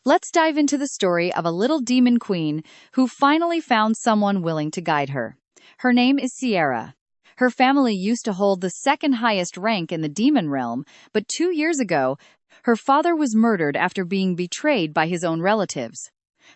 Let's dive into the story of a little demon queen who finally found someone willing to guide her. Her name is Sierra. Her family used to hold the second highest rank in the demon realm, but 2 years ago, her father was murdered after being betrayed by his own relatives.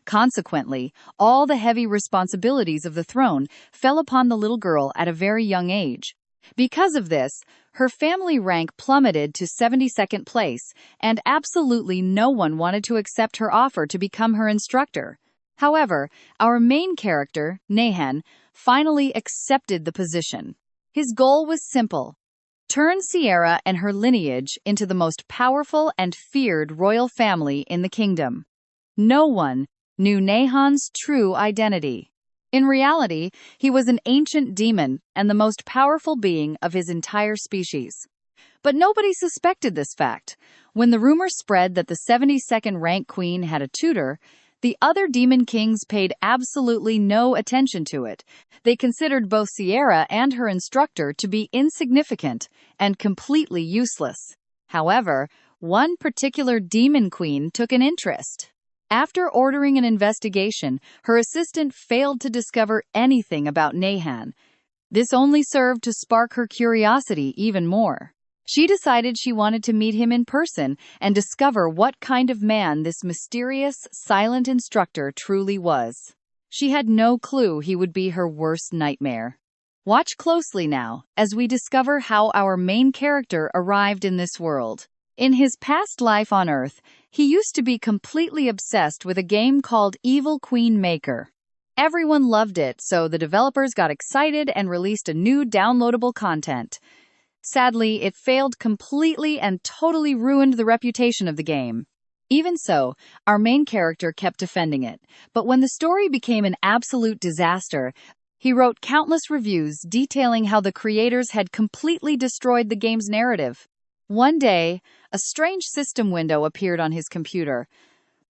Consequently, all the heavy responsibilities of the throne fell upon the little girl at a very young age. Because of this, her family rank plummeted to 72nd place, and absolutely no one wanted to accept her offer to become her instructor. However, our main character, Nahan, finally accepted the position. His goal was simple: turn Sierra and her lineage into the most powerful and feared royal family in the kingdom. No one knew Nahan's true identity. In reality, he was an ancient demon and the most powerful being of his entire species. But nobody suspected this fact. When the rumor spread that the 72nd rank queen had a tutor, the other demon kings paid absolutely no attention to it. They considered both Sierra and her instructor to be insignificant and completely useless. However, one particular demon queen took an interest. After ordering an investigation, her assistant failed to discover anything about Nahan. This only served to spark her curiosity even more. She decided she wanted to meet him in person and discover what kind of man this mysterious, silent instructor truly was. She had no clue he would be her worst nightmare. Watch closely now, as we discover how our main character arrived in this world. In his past life on Earth, he used to be completely obsessed with a game called Evil Queen Maker. Everyone loved it, so the developers got excited and released a new downloadable content. Sadly, it failed completely and totally ruined the reputation of the game. Even so, our main character kept defending it, but when the story became an absolute disaster, he wrote countless reviews detailing how the creators had completely destroyed the game's narrative. One day, a strange system window appeared on his computer.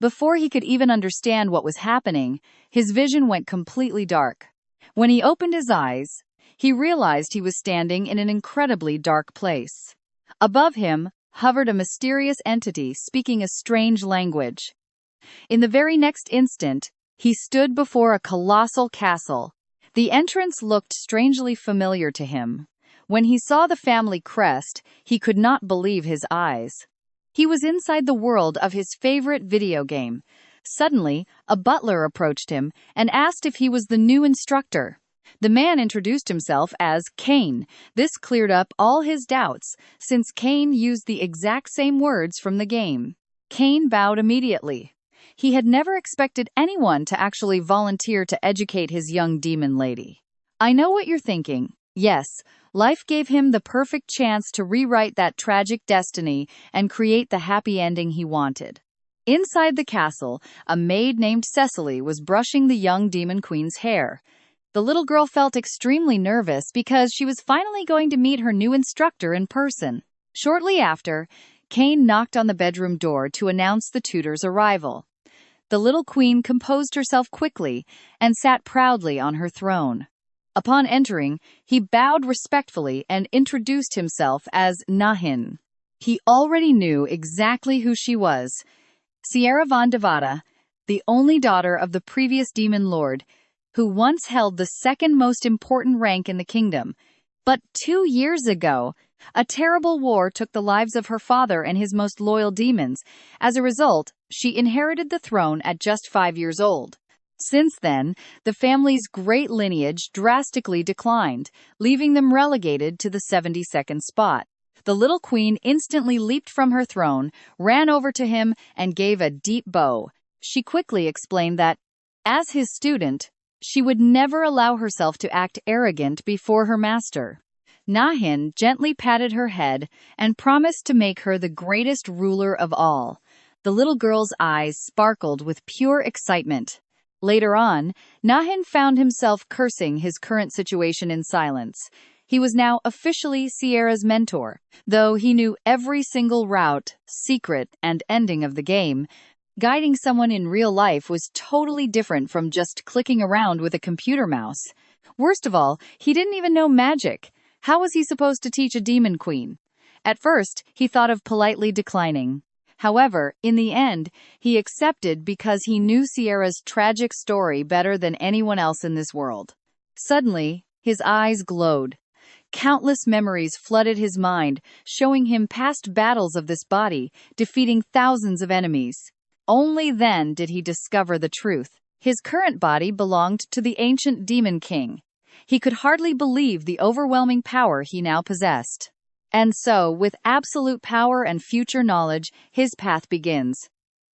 Before he could even understand what was happening, his vision went completely dark. When he opened his eyes, he realized he was standing in an incredibly dark place. Above him hovered a mysterious entity speaking a strange language. In the very next instant, he stood before a colossal castle. The entrance looked strangely familiar to him. When he saw the family crest, he could not believe his eyes. He was inside the world of his favorite video game. Suddenly, a butler approached him and asked if he was the new instructor. The man introduced himself as Kane. This cleared up all his doubts, since Kane used the exact same words from the game. Kane bowed immediately. He had never expected anyone to actually volunteer to educate his young demon lady. I know what you're thinking. Yes, life gave him the perfect chance to rewrite that tragic destiny and create the happy ending he wanted. Inside the castle, a maid named Cecily was brushing the young demon queen's hair. The little girl felt extremely nervous because she was finally going to meet her new instructor in person. Shortly after, Kane knocked on the bedroom door to announce the tutor's arrival. The little queen composed herself quickly and sat proudly on her throne. Upon entering, he bowed respectfully and introduced himself as Nahin. He already knew exactly who she was: Sierra von Devada, the only daughter of the previous demon lord, who once held the second most important rank in the kingdom. But 2 years ago, a terrible war took the lives of her father and his most loyal demons. As a result, she inherited the throne at just 5 years old. Since then, the family's great lineage drastically declined, leaving them relegated to the 72nd spot. The little queen instantly leaped from her throne, ran over to him, and gave a deep bow. She quickly explained that, as his student, she would never allow herself to act arrogant before her master. Nahin gently patted her head and promised to make her the greatest ruler of all. The little girl's eyes sparkled with pure excitement. Later on, Nahin found himself cursing his current situation in silence. He was now officially Sierra's mentor. Though he knew every single route, secret, and ending of the game, guiding someone in real life was totally different from just clicking around with a computer mouse. Worst of all, he didn't even know magic. How was he supposed to teach a demon queen? At first, he thought of politely declining. However, in the end, he accepted because he knew Sierra's tragic story better than anyone else in this world. Suddenly, his eyes glowed. Countless memories flooded his mind, showing him past battles of this body, defeating thousands of enemies. Only then did he discover the truth. His current body belonged to the ancient demon king. He could hardly believe the overwhelming power he now possessed. And so, with absolute power and future knowledge, his path begins.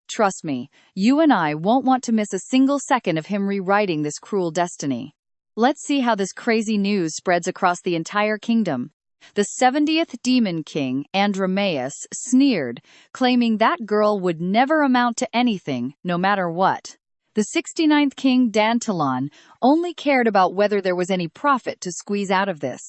Trust me, you and I won't want to miss a single second of him rewriting this cruel destiny. Let's see how this crazy news spreads across the entire kingdom. The 70th Demon King, Andromaeus, sneered, claiming that girl would never amount to anything, no matter what. The 69th King, Dantalon, only cared about whether there was any profit to squeeze out of this.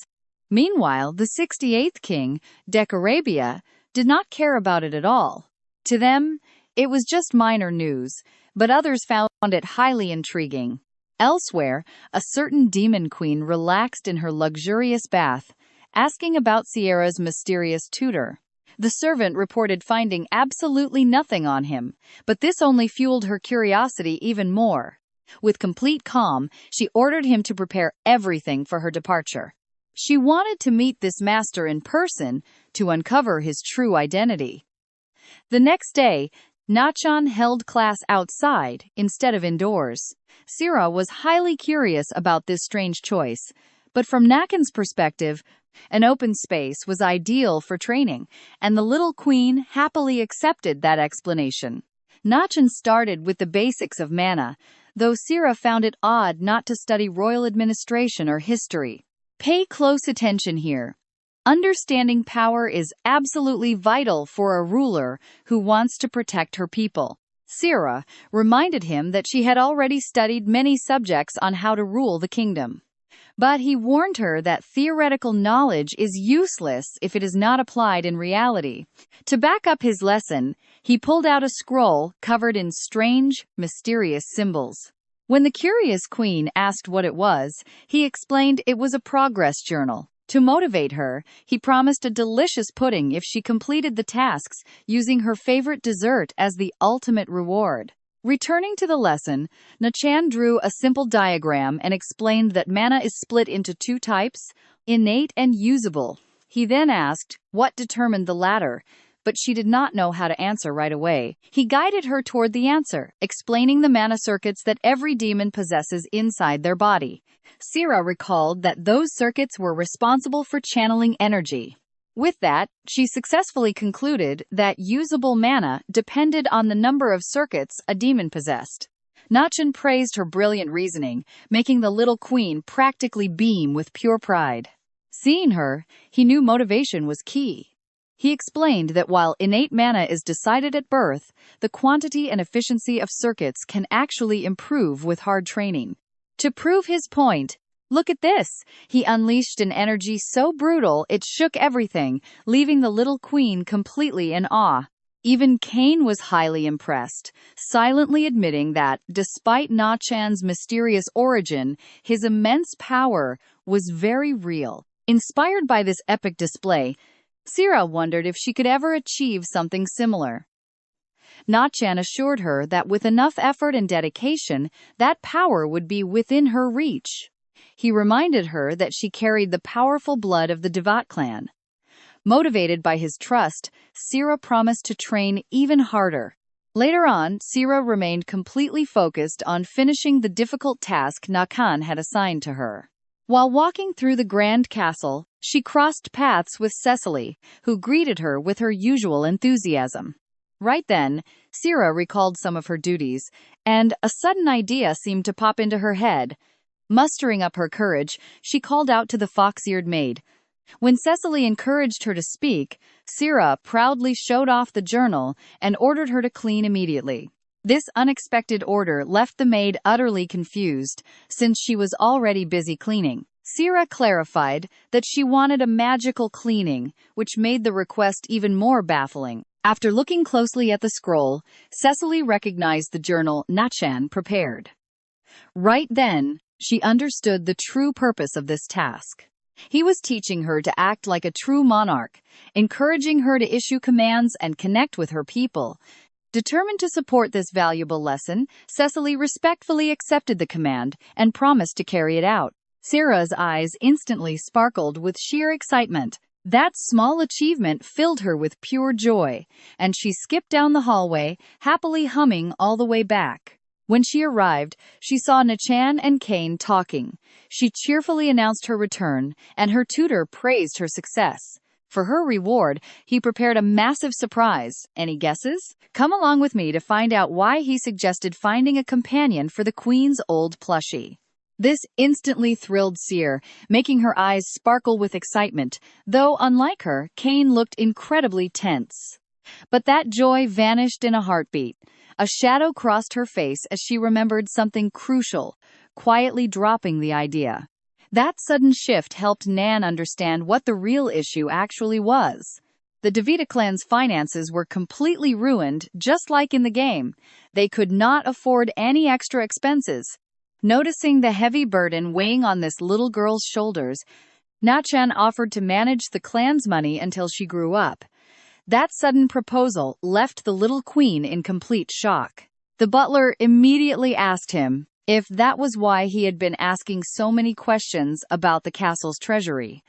Meanwhile, the 68th King, Decarabia, did not care about it at all. To them, it was just minor news, but others found it highly intriguing. Elsewhere, a certain demon queen relaxed in her luxurious bath, asking about Sierra's mysterious tutor. The servant reported finding absolutely nothing on him, but this only fueled her curiosity even more. With complete calm, she ordered him to prepare everything for her departure. She wanted to meet this master in person to uncover his true identity. The next day, Nachan held class outside instead of indoors. Sierra was highly curious about this strange choice, but from Nakan's perspective, an open space was ideal for training, and the little queen happily accepted that explanation. Nachan started with the basics of mana, though Sierra found it odd not to study royal administration or history. Pay close attention here. Understanding power is absolutely vital for a ruler who wants to protect her people. Sierra reminded him that she had already studied many subjects on how to rule the kingdom. But he warned her that theoretical knowledge is useless if it is not applied in reality. To back up his lesson, he pulled out a scroll covered in strange, mysterious symbols. When the curious queen asked what it was, he explained it was a progress journal. To motivate her, he promised a delicious pudding if she completed the tasks, using her favorite dessert as the ultimate reward. Returning to the lesson, Nachan drew a simple diagram and explained that mana is split into two types, innate and usable. He then asked what determined the latter, but she did not know how to answer right away. He guided her toward the answer, explaining the mana circuits that every demon possesses inside their body. Sierra recalled that those circuits were responsible for channeling energy. With that, she successfully concluded that usable mana depended on the number of circuits a demon possessed. Nachan praised her brilliant reasoning, making the little queen practically beam with pure pride. Seeing her, he knew motivation was key. He explained that while innate mana is decided at birth, the quantity and efficiency of circuits can actually improve with hard training. To prove his point, look at this! He unleashed an energy so brutal it shook everything, leaving the little queen completely in awe. Even Cain was highly impressed, silently admitting that, despite Nachan's mysterious origin, his immense power was very real. Inspired by this epic display, Sierra wondered if she could ever achieve something similar. Nachan assured her that with enough effort and dedication, that power would be within her reach. He reminded her that she carried the powerful blood of the Devat clan. Motivated by his trust, Sierra promised to train even harder. Later on, Sierra remained completely focused on finishing the difficult task Nakan had assigned to her. While walking through the grand castle, she crossed paths with Cecily, who greeted her with her usual enthusiasm. Right then, Sierra recalled some of her duties, and a sudden idea seemed to pop into her head. Mustering up her courage, she called out to the fox-eared maid. When Cecily encouraged her to speak, Sierra proudly showed off the journal and ordered her to clean immediately. This unexpected order left the maid utterly confused, since she was already busy cleaning. Sierra clarified that she wanted a magical cleaning, which made the request even more baffling. After looking closely at the scroll, Cecily recognized the journal Nachan prepared. Right then, she understood the true purpose of this task. He was teaching her to act like a true monarch, encouraging her to issue commands and connect with her people. Determined to support this valuable lesson, Cecily respectfully accepted the command and promised to carry it out. Sarah's eyes instantly sparkled with sheer excitement. That small achievement filled her with pure joy, and she skipped down the hallway, happily humming all the way back. When she arrived, she saw Nachan and Kane talking. She cheerfully announced her return, and her tutor praised her success. For her reward, he prepared a massive surprise. Any guesses? Come along with me to find out why he suggested finding a companion for the Queen's old plushie. This instantly thrilled Seer, making her eyes sparkle with excitement, though, unlike her, Kane looked incredibly tense. But that joy vanished in a heartbeat. A shadow crossed her face as she remembered something crucial, quietly dropping the idea. That sudden shift helped Nan understand what the real issue actually was. The Davida clan's finances were completely ruined, just like in the game. They could not afford any extra expenses. Noticing the heavy burden weighing on this little girl's shoulders, Nachan offered to manage the clan's money until she grew up. That sudden proposal left the little queen in complete shock. The butler immediately asked him if that was why he had been asking so many questions about the castle's treasury.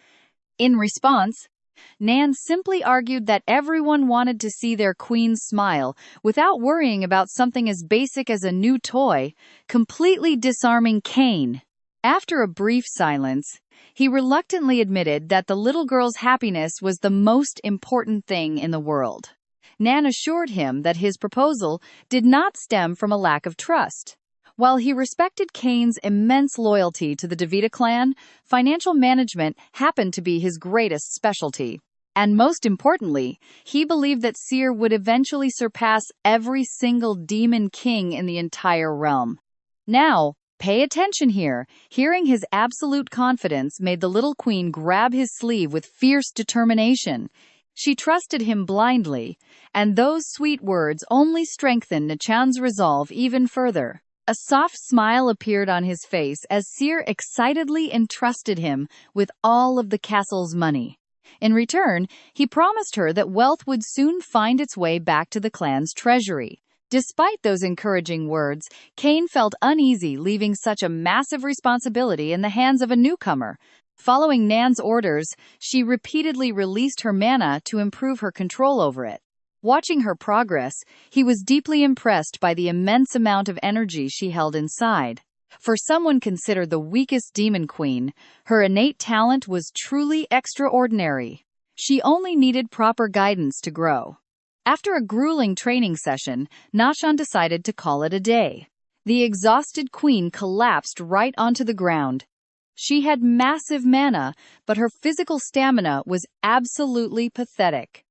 In response, Nan simply argued that everyone wanted to see their queen smile without worrying about something as basic as a new toy, completely disarming Kane. After a brief silence, he reluctantly admitted that the little girl's happiness was the most important thing in the world. Nan assured him that his proposal did not stem from a lack of trust. While he respected Kane's immense loyalty to the Davida clan, financial management happened to be his greatest specialty. And most importantly, he believed that Seer would eventually surpass every single demon king in the entire realm. Now, pay attention here. Hearing his absolute confidence made the little queen grab his sleeve with fierce determination. She trusted him blindly, and those sweet words only strengthened Nachan's resolve even further. A soft smile appeared on his face as Seer excitedly entrusted him with all of the castle's money. In return, he promised her that wealth would soon find its way back to the clan's treasury. Despite those encouraging words, Kane felt uneasy leaving such a massive responsibility in the hands of a newcomer. Following Nan's orders, she repeatedly released her mana to improve her control over it. Watching her progress, he was deeply impressed by the immense amount of energy she held inside. For someone considered the weakest demon queen, her innate talent was truly extraordinary. She only needed proper guidance to grow. After a grueling training session, Nachan decided to call it a day. The exhausted queen collapsed right onto the ground. She had massive mana, but her physical stamina was absolutely pathetic.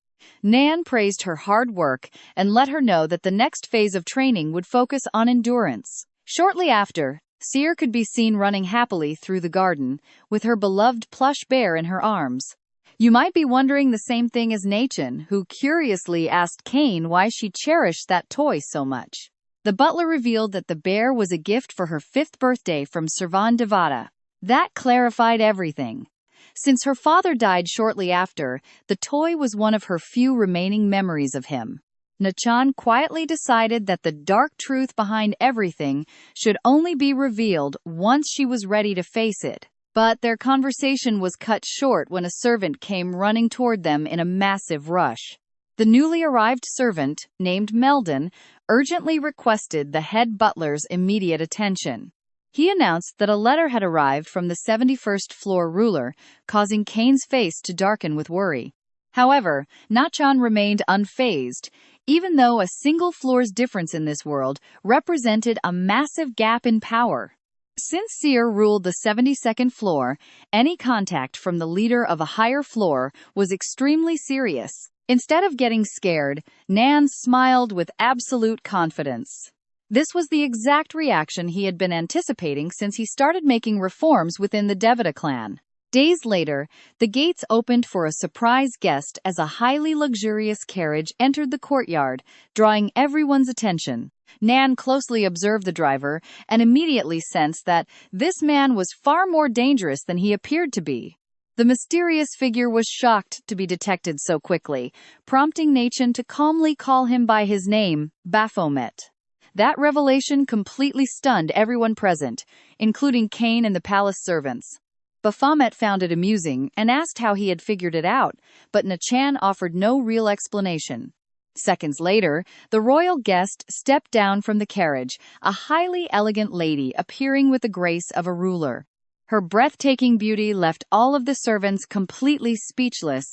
Nan praised her hard work and let her know that the next phase of training would focus on endurance. Shortly after, Seer could be seen running happily through the garden, with her beloved plush bear in her arms. You might be wondering the same thing as Nachan, who curiously asked Kane why she cherished that toy so much. The butler revealed that the bear was a gift for her 5th birthday from Servan Devada. That clarified everything. Since her father died shortly after, the toy was one of her few remaining memories of him. Nachan quietly decided that the dark truth behind everything should only be revealed once she was ready to face it. But their conversation was cut short when a servant came running toward them in a massive rush. The newly arrived servant, named Meldon, urgently requested the head butler's immediate attention. He announced that a letter had arrived from the 71st floor ruler, causing Kane's face to darken with worry. However, Nachan remained unfazed, even though a single floor's difference in this world represented a massive gap in power. Since Seer ruled the 72nd floor, any contact from the leader of a higher floor was extremely serious. Instead of getting scared, Nan smiled with absolute confidence. This was the exact reaction he had been anticipating since he started making reforms within the Devada clan. Days later, the gates opened for a surprise guest as a highly luxurious carriage entered the courtyard, drawing everyone's attention. Nan closely observed the driver and immediately sensed that this man was far more dangerous than he appeared to be. The The mysterious figure was shocked to be detected so quickly, prompting Nachan to calmly call him by his name, Baphomet. That revelation completely stunned everyone present, including Cain and the palace servants. Baphomet found it amusing and asked how he had figured it out, but Nachan offered no real explanation. Seconds later, the royal guest stepped down from the carriage, a highly elegant lady appearing with the grace of a ruler. Her breathtaking beauty left all of the servants completely speechless,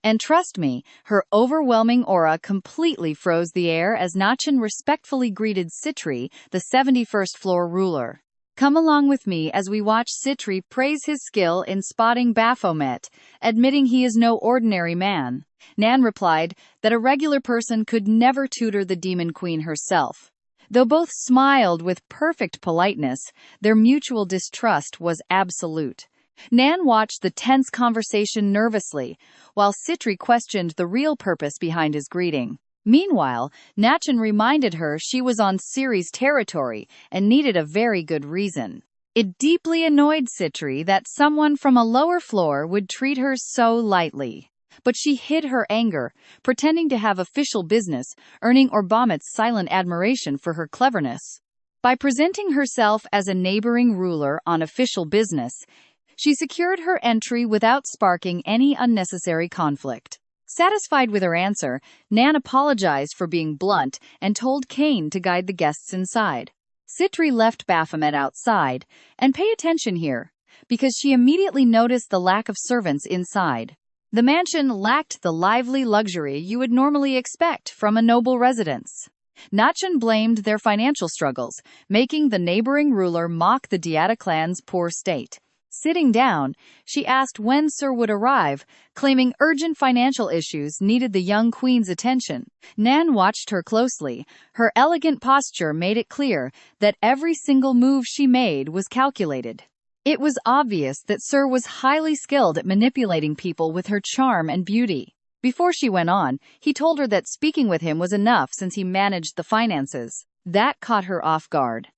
and trust me, her overwhelming aura completely froze the air as Nachan respectfully greeted Sitri, the 71st floor ruler. Come along with me as we watch Sitri praise his skill in spotting Baphomet, admitting he is no ordinary man. Nan replied that a regular person could never tutor the demon queen herself. Though both smiled with perfect politeness, their mutual distrust was absolute. Nan watched the tense conversation nervously, while Sitri questioned the real purpose behind his greeting. Meanwhile, Nachan reminded her she was on Siri's territory and needed a very good reason. It deeply annoyed Sitri that someone from a lower floor would treat her so lightly. But she hid her anger, pretending to have official business, earning Orbamet's silent admiration for her cleverness. By presenting herself as a neighboring ruler on official business, she secured her entry without sparking any unnecessary conflict. Satisfied with her answer, Nan apologized for being blunt and told Cain to guide the guests inside. Sitri left Baphomet outside, and pay attention here, because she immediately noticed the lack of servants inside. The mansion lacked the lively luxury you would normally expect from a noble residence. Nachan blamed their financial struggles, making the neighboring ruler mock the Diata clan's poor state. Sitting down, she asked when Sir would arrive, claiming urgent financial issues needed the young queen's attention. Nan watched her closely. Her elegant posture made it clear that every single move she made was calculated. It was obvious that Sir was highly skilled at manipulating people with her charm and beauty. Before she went on, he told her that speaking with him was enough since he managed the finances. That caught her off guard.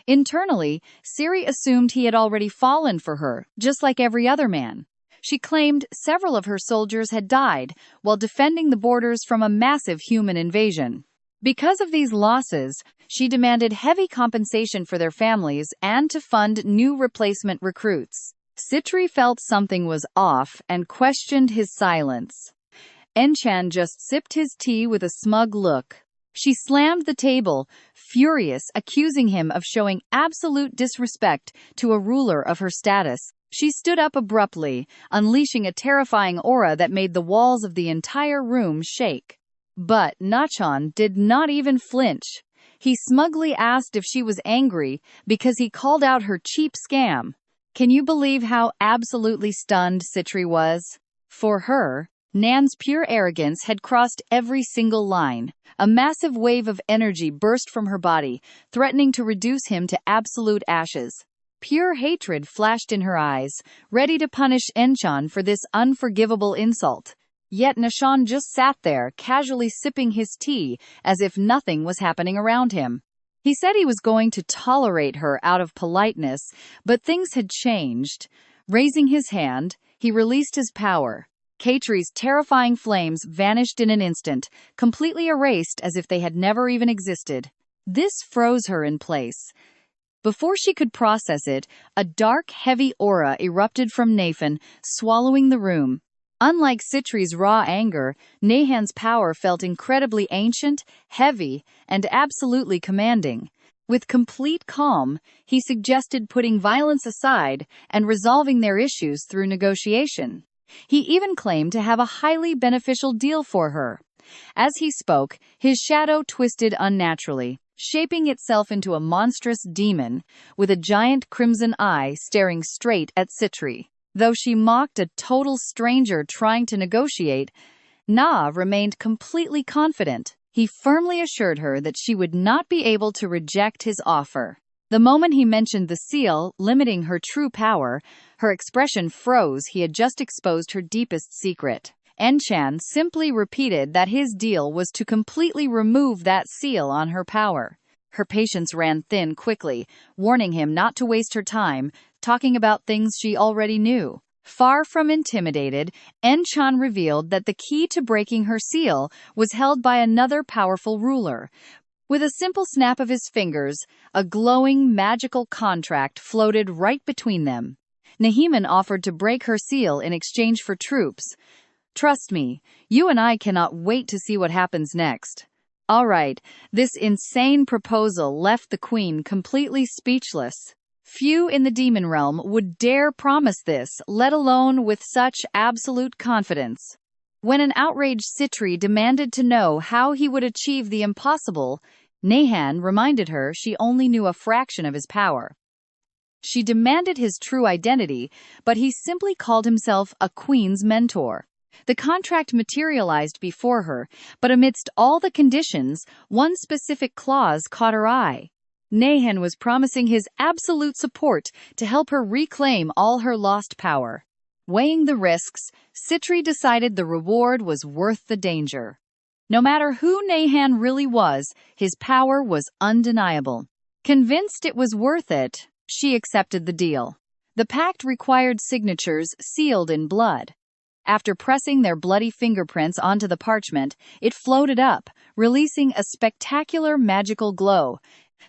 Internally, Siri assumed he had already fallen for her, just like every other man. She claimed several of her soldiers had died while defending the borders from a massive human invasion. Because of these losses, she demanded heavy compensation for their families and to fund new replacement recruits. Sitri felt something was off and questioned his silence. Enchan just sipped his tea with a smug look. She slammed the table, furious, accusing him of showing absolute disrespect to a ruler of her status. She stood up abruptly, unleashing a terrifying aura that made the walls of the entire room shake. But Nachan did not even flinch. He smugly asked if she was angry because he called out her cheap scam. Can you believe how absolutely stunned Sitri was? For her, Nan's pure arrogance had crossed every single line. A massive wave of energy burst from her body, threatening to reduce him to absolute ashes. Pure hatred flashed in her eyes, ready to punish Enchan for this unforgivable insult. Yet Nachan just sat there, casually sipping his tea, as if nothing was happening around him. He said he was going to tolerate her out of politeness, but things had changed. Raising his hand, he released his power. Katri's terrifying flames vanished in an instant, completely erased as if they had never even existed. This froze her in place. Before she could process it, a dark, heavy aura erupted from Nathan, swallowing the room. Unlike Sitri's raw anger, Nahan's power felt incredibly ancient, heavy, and absolutely commanding. With complete calm, he suggested putting violence aside and resolving their issues through negotiation. He even claimed to have a highly beneficial deal for her. As he spoke, his shadow twisted unnaturally, shaping itself into a monstrous demon, with a giant crimson eye staring straight at Sitri. Though she mocked a total stranger trying to negotiate, Na remained completely confident. He firmly assured her that she would not be able to reject his offer. The moment he mentioned the seal, limiting her true power, her expression froze. He had just exposed her deepest secret. Enchan simply repeated that his deal was to completely remove that seal on her power. Her patience ran thin quickly, warning him not to waste her time, talking about things she already knew. Far from intimidated, Enchan revealed that the key to breaking her seal was held by another powerful ruler. With a simple snap of his fingers, a glowing magical contract floated right between them. Nahiman offered to break her seal in exchange for troops. "Trust me, you and I cannot wait to see what happens next." All right, this insane proposal left the queen completely speechless. Few in the demon realm would dare promise this, let alone with such absolute confidence. When an outraged Citri demanded to know how he would achieve the impossible, Nahan reminded her she only knew a fraction of his power. She demanded his true identity, but he simply called himself a queen's mentor. The contract materialized before her, but amidst all the conditions, one specific clause caught her eye. Nahan was promising his absolute support to help her reclaim all her lost power. Weighing the risks, Citri decided the reward was worth the danger. No matter who Nahan really was, his power was undeniable. Convinced it was worth it, she accepted the deal. The pact required signatures sealed in blood. After pressing their bloody fingerprints onto the parchment, it floated up, releasing a spectacular magical glow.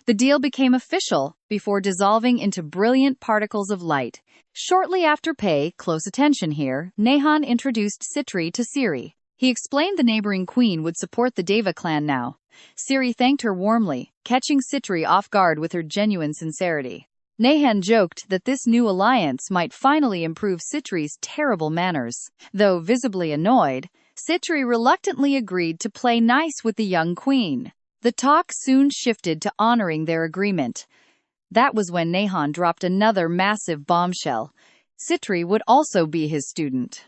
The deal became official before dissolving into brilliant particles of light. Shortly after, pay close attention here, Nahan introduced Citri to Ciri. He explained the neighboring queen would support the Deva clan now. Ciri thanked her warmly, catching Citri off guard with her genuine sincerity. Nahan joked that this new alliance might finally improve Citri's terrible manners. Though visibly annoyed, Citri reluctantly agreed to play nice with the young queen. The talk soon shifted to honoring their agreement. That was when Nahan dropped another massive bombshell. Citri would also be his student.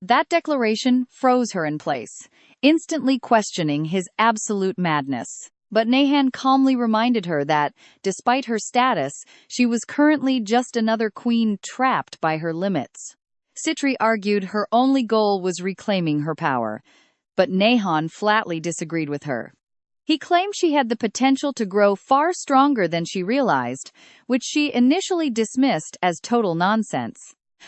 That declaration froze her in place, instantly questioning his absolute madness. But Nahan calmly reminded her that, despite her status, she was currently just another queen trapped by her limits. Citri argued her only goal was reclaiming her power, but Nahan flatly disagreed with her. He claimed she had the potential to grow far stronger than she realized, which she initially dismissed as total nonsense.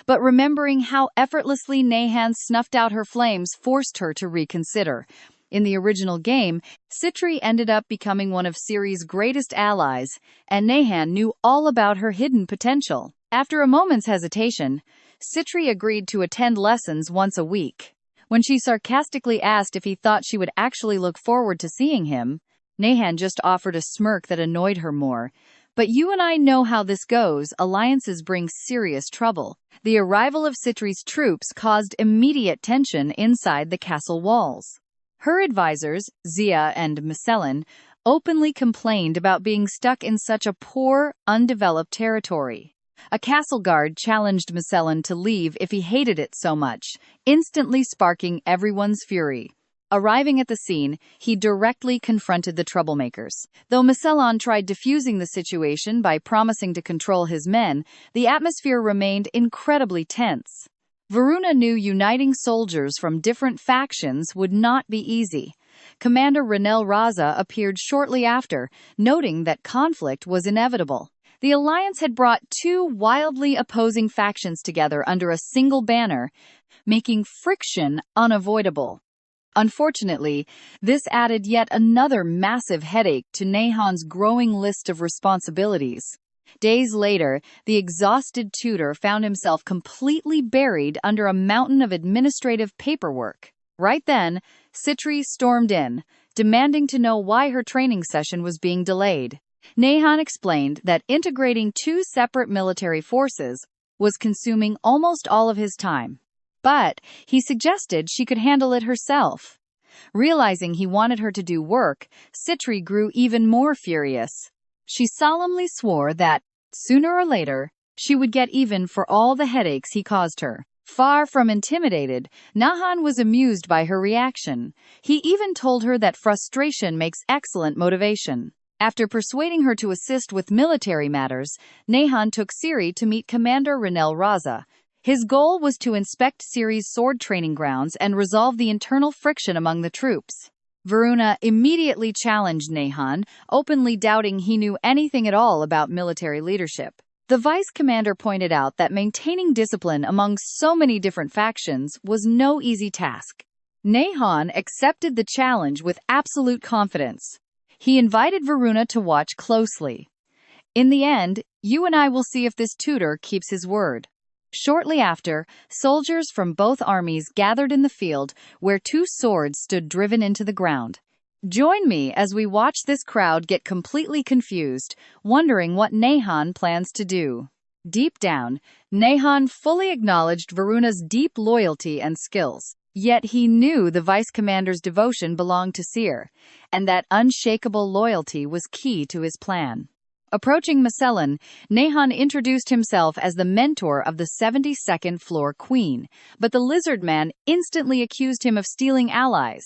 But remembering how effortlessly Nahan snuffed out her flames forced her to reconsider. In the original game, Citri ended up becoming one of Ciri's greatest allies, and Nahan knew all about her hidden potential. After a moment's hesitation, Citri agreed to attend lessons once a week. When she sarcastically asked if he thought she would actually look forward to seeing him, Nahan just offered a smirk that annoyed her more. But you and I know how this goes, alliances bring serious trouble. The arrival of Citri's troops caused immediate tension inside the castle walls. Her advisors, Zia and Misellin, openly complained about being stuck in such a poor, undeveloped territory. A castle guard challenged Misellin to leave if he hated it so much, instantly sparking everyone's fury. Arriving at the scene, he directly confronted the troublemakers. Though Misellin tried diffusing the situation by promising to control his men, the atmosphere remained incredibly tense. Varuna knew uniting soldiers from different factions would not be easy. Commander Ranel Raza appeared shortly after, noting that conflict was inevitable. The alliance had brought two wildly opposing factions together under a single banner, making friction unavoidable. Unfortunately, this added yet another massive headache to Nahan's growing list of responsibilities. Days later, the exhausted tutor found himself completely buried under a mountain of administrative paperwork. Right then, Citri stormed in, demanding to know why her training session was being delayed. Nahan explained that integrating two separate military forces was consuming almost all of his time. But he suggested she could handle it herself. Realizing he wanted her to do work, Citri grew even more furious. She solemnly swore that, sooner or later, she would get even for all the headaches he caused her. Far from intimidated, Nahan was amused by her reaction. He even told her that frustration makes excellent motivation. After persuading her to assist with military matters, Nahan took Ciri to meet Commander Ranel Raza. His goal was to inspect Ciri's sword training grounds and resolve the internal friction among the troops. Varuna immediately challenged Nahan, openly doubting he knew anything at all about military leadership. The vice commander pointed out that maintaining discipline among so many different factions was no easy task. Nahon accepted the challenge with absolute confidence. He invited Varuna to watch closely. In the end, you and I will see if this tutor keeps his word. Shortly after, soldiers from both armies gathered in the field where two swords stood driven into the ground. Join me as we watch this crowd get completely confused, wondering what Nahon plans to do. Deep down, Nahon fully acknowledged Varuna's deep loyalty and skills. Yet he knew the vice commander's devotion belonged to Seer, and that unshakable loyalty was key to his plan. Approaching Magellan, Nahon introduced himself as the mentor of the 72nd floor queen, but the lizard man instantly accused him of stealing allies.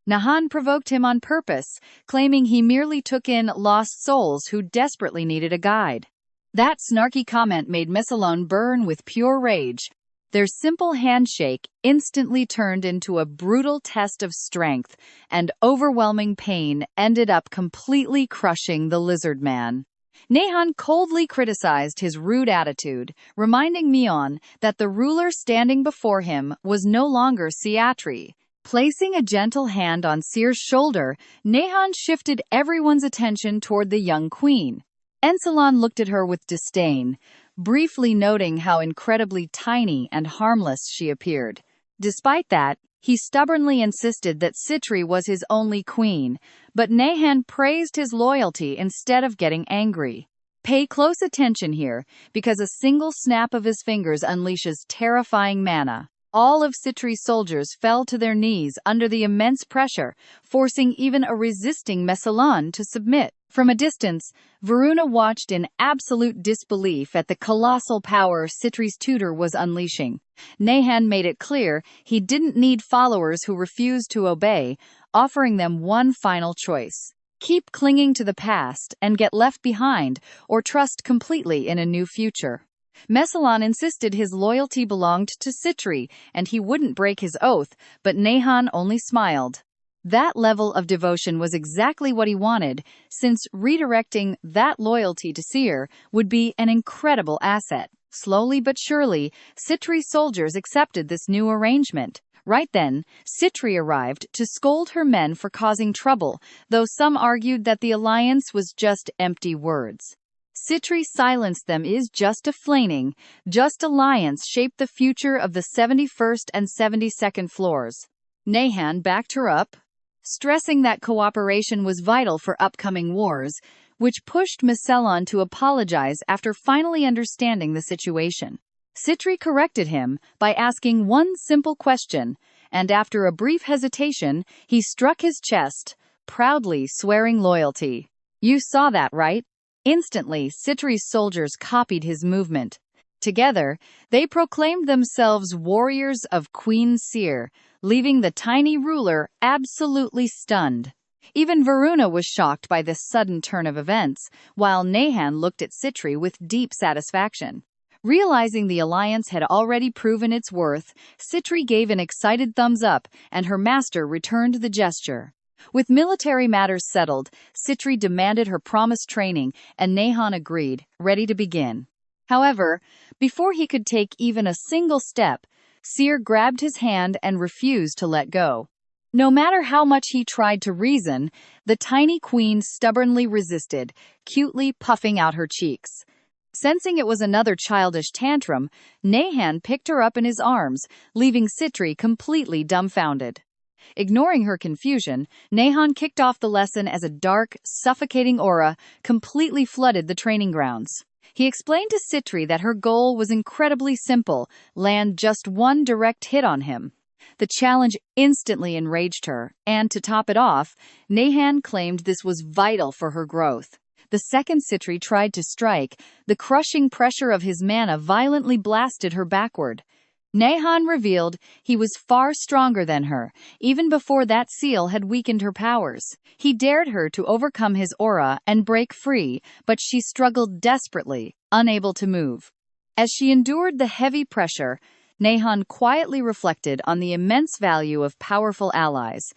Nahon provoked him on purpose, claiming he merely took in lost souls who desperately needed a guide. That snarky comment made Magellan burn with pure rage. Their simple handshake instantly turned into a brutal test of strength, and overwhelming pain ended up completely crushing the lizard man. Nahon coldly criticized his rude attitude, reminding Mion that the ruler standing before him was no longer Seatri. Placing a gentle hand on Seer's shoulder, Nahon shifted everyone's attention toward the young queen. Ensalon looked at her with disdain, briefly noting how incredibly tiny and harmless she appeared. Despite that, he stubbornly insisted that Citri was his only queen, but Nahon praised his loyalty instead of getting angry. Pay close attention here, because a single snap of his fingers unleashes terrifying mana. All of Citri's soldiers fell to their knees under the immense pressure, forcing even a resisting Magellan to submit. From a distance, Varuna watched in absolute disbelief at the colossal power Citri's tutor was unleashing. Nahon made it clear he didn't need followers who refused to obey, offering them one final choice: keep clinging to the past and get left behind, or trust completely in a new future. Magellan insisted his loyalty belonged to Citri, and he wouldn't break his oath, but Nahon only smiled. That level of devotion was exactly what he wanted, since redirecting that loyalty to Seer would be an incredible asset. Slowly but surely, Citri's soldiers accepted this new arrangement. Right then, Citri arrived to scold her men for causing trouble, though some argued that the alliance was just empty words. Citri silenced them. Is just a flaning, just alliance shaped the future of the 71st and 72nd floors. Nahon backed her up, stressing that cooperation was vital for upcoming wars, which pushed Magellan to apologize after finally understanding the situation. Citri corrected him by asking one simple question, and after a brief hesitation, he struck his chest, proudly swearing loyalty. You saw that, right? Instantly, Citri's soldiers copied his movement. Together, they proclaimed themselves warriors of Queen Seer, leaving the tiny ruler absolutely stunned. Even Varuna was shocked by this sudden turn of events, while Nahon looked at Citri with deep satisfaction. Realizing the alliance had already proven its worth, Citri gave an excited thumbs up, and her master returned the gesture. With military matters settled, Citri demanded her promised training, and Nahon agreed, ready to begin. However, before he could take even a single step, Seer grabbed his hand and refused to let go. No matter how much he tried to reason, the tiny queen stubbornly resisted, cutely puffing out her cheeks. Sensing it was another childish tantrum, Nahon picked her up in his arms, leaving Citri completely dumbfounded. Ignoring her confusion, Nahon kicked off the lesson as a dark, suffocating aura completely flooded the training grounds. He explained to Citri that her goal was incredibly simple: land just one direct hit on him. The challenge instantly enraged her, and to top it off, Nahon claimed this was vital for her growth. The second Citri tried to strike, the crushing pressure of his mana violently blasted her backward. Nahon revealed he was far stronger than her, even before that seal had weakened her powers. He dared her to overcome his aura and break free, but she struggled desperately, unable to move. As she endured the heavy pressure, Nahon quietly reflected on the immense value of powerful allies.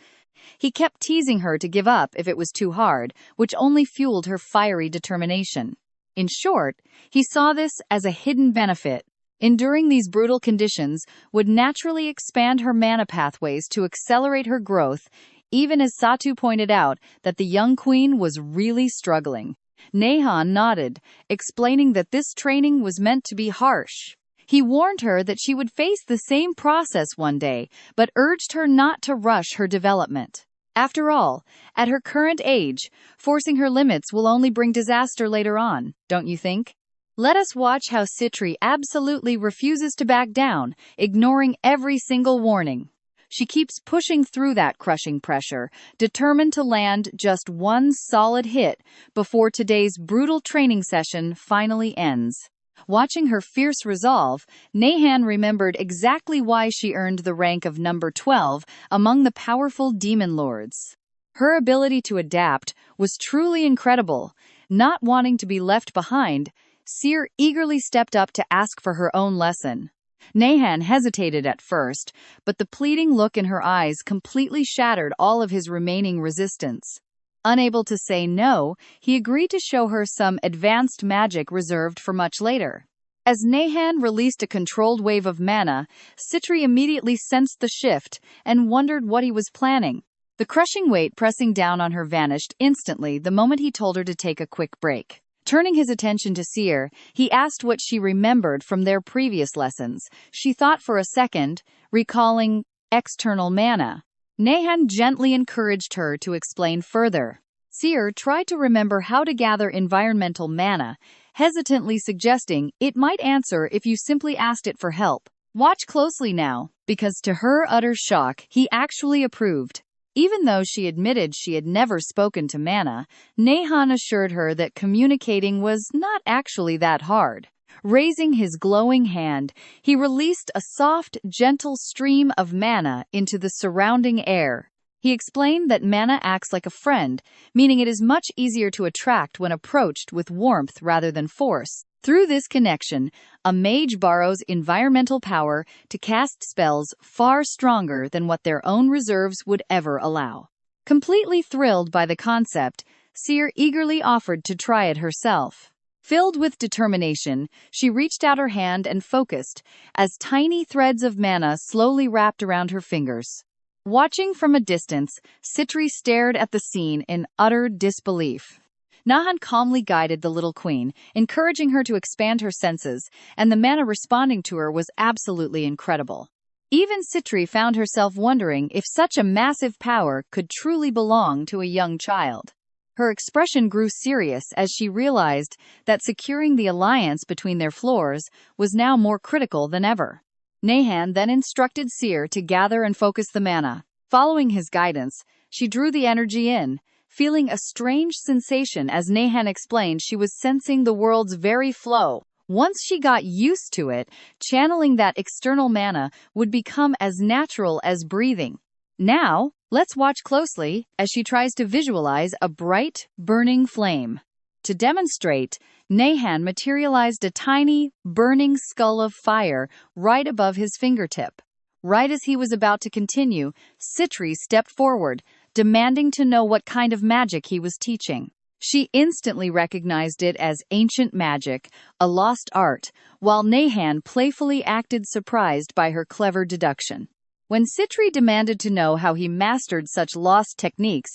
He kept teasing her to give up if it was too hard, which only fueled her fiery determination. In short, he saw this as a hidden benefit. Enduring these brutal conditions would naturally expand her mana pathways to accelerate her growth, even as Satu pointed out that the young queen was really struggling. Nehan nodded, explaining that this training was meant to be harsh. He warned her that she would face the same process one day, but urged her not to rush her development. After all, at her current age, forcing her limits will only bring disaster later on, don't you think? Let us watch how Citri absolutely refuses to back down, ignoring every single warning. She keeps pushing through that crushing pressure, determined to land just one solid hit before today's brutal training session finally ends. Watching her fierce resolve, Nehan remembered exactly why she earned the rank of number 12 among the powerful demon lords. Her ability to adapt was truly incredible. Not wanting to be left behind, Seer eagerly stepped up to ask for her own lesson. Nehan hesitated at first, but the pleading look in her eyes completely shattered all of his remaining resistance. Unable to say no, he agreed to show her some advanced magic reserved for much later. As Nehan released a controlled wave of mana, Citri immediately sensed the shift and wondered what he was planning. The crushing weight pressing down on her vanished instantly the moment he told her to take a quick break. Turning his attention to Seer, he asked what she remembered from their previous lessons. She thought for a second, recalling external mana. Nehan gently encouraged her to explain further. Seer tried to remember how to gather environmental mana, hesitantly suggesting it might answer if you simply asked it for help. Watch closely now, because to her utter shock, he actually approved. Even though she admitted she had never spoken to Mana, Nehan assured her that communicating was not actually that hard. Raising his glowing hand, he released a soft, gentle stream of mana into the surrounding air. He explained that mana acts like a friend, meaning it is much easier to attract when approached with warmth rather than force. Through this connection, a mage borrows environmental power to cast spells far stronger than what their own reserves would ever allow. Completely thrilled by the concept, Seer eagerly offered to try it herself. Filled with determination, she reached out her hand and focused, as tiny threads of mana slowly wrapped around her fingers. Watching from a distance, Citri stared at the scene in utter disbelief. Nahan calmly guided the little queen, encouraging her to expand her senses, and the mana responding to her was absolutely incredible. Even Citri found herself wondering if such a massive power could truly belong to a young child. Her expression grew serious as she realized that securing the alliance between their floors was now more critical than ever. Nehan then instructed Seer to gather and focus the mana. Following his guidance, she drew the energy in, feeling a strange sensation as Nehan explained she was sensing the world's very flow. Once she got used to it, channeling that external mana would become as natural as breathing. Now, let's watch closely as she tries to visualize a bright, burning flame. To demonstrate, Nehan materialized a tiny, burning skull of fire right above his fingertip. Right as he was about to continue, Citri stepped forward, demanding to know what kind of magic he was teaching. She instantly recognized it as ancient magic, a lost art, while Nehan playfully acted surprised by her clever deduction. When Citri demanded to know how he mastered such lost techniques,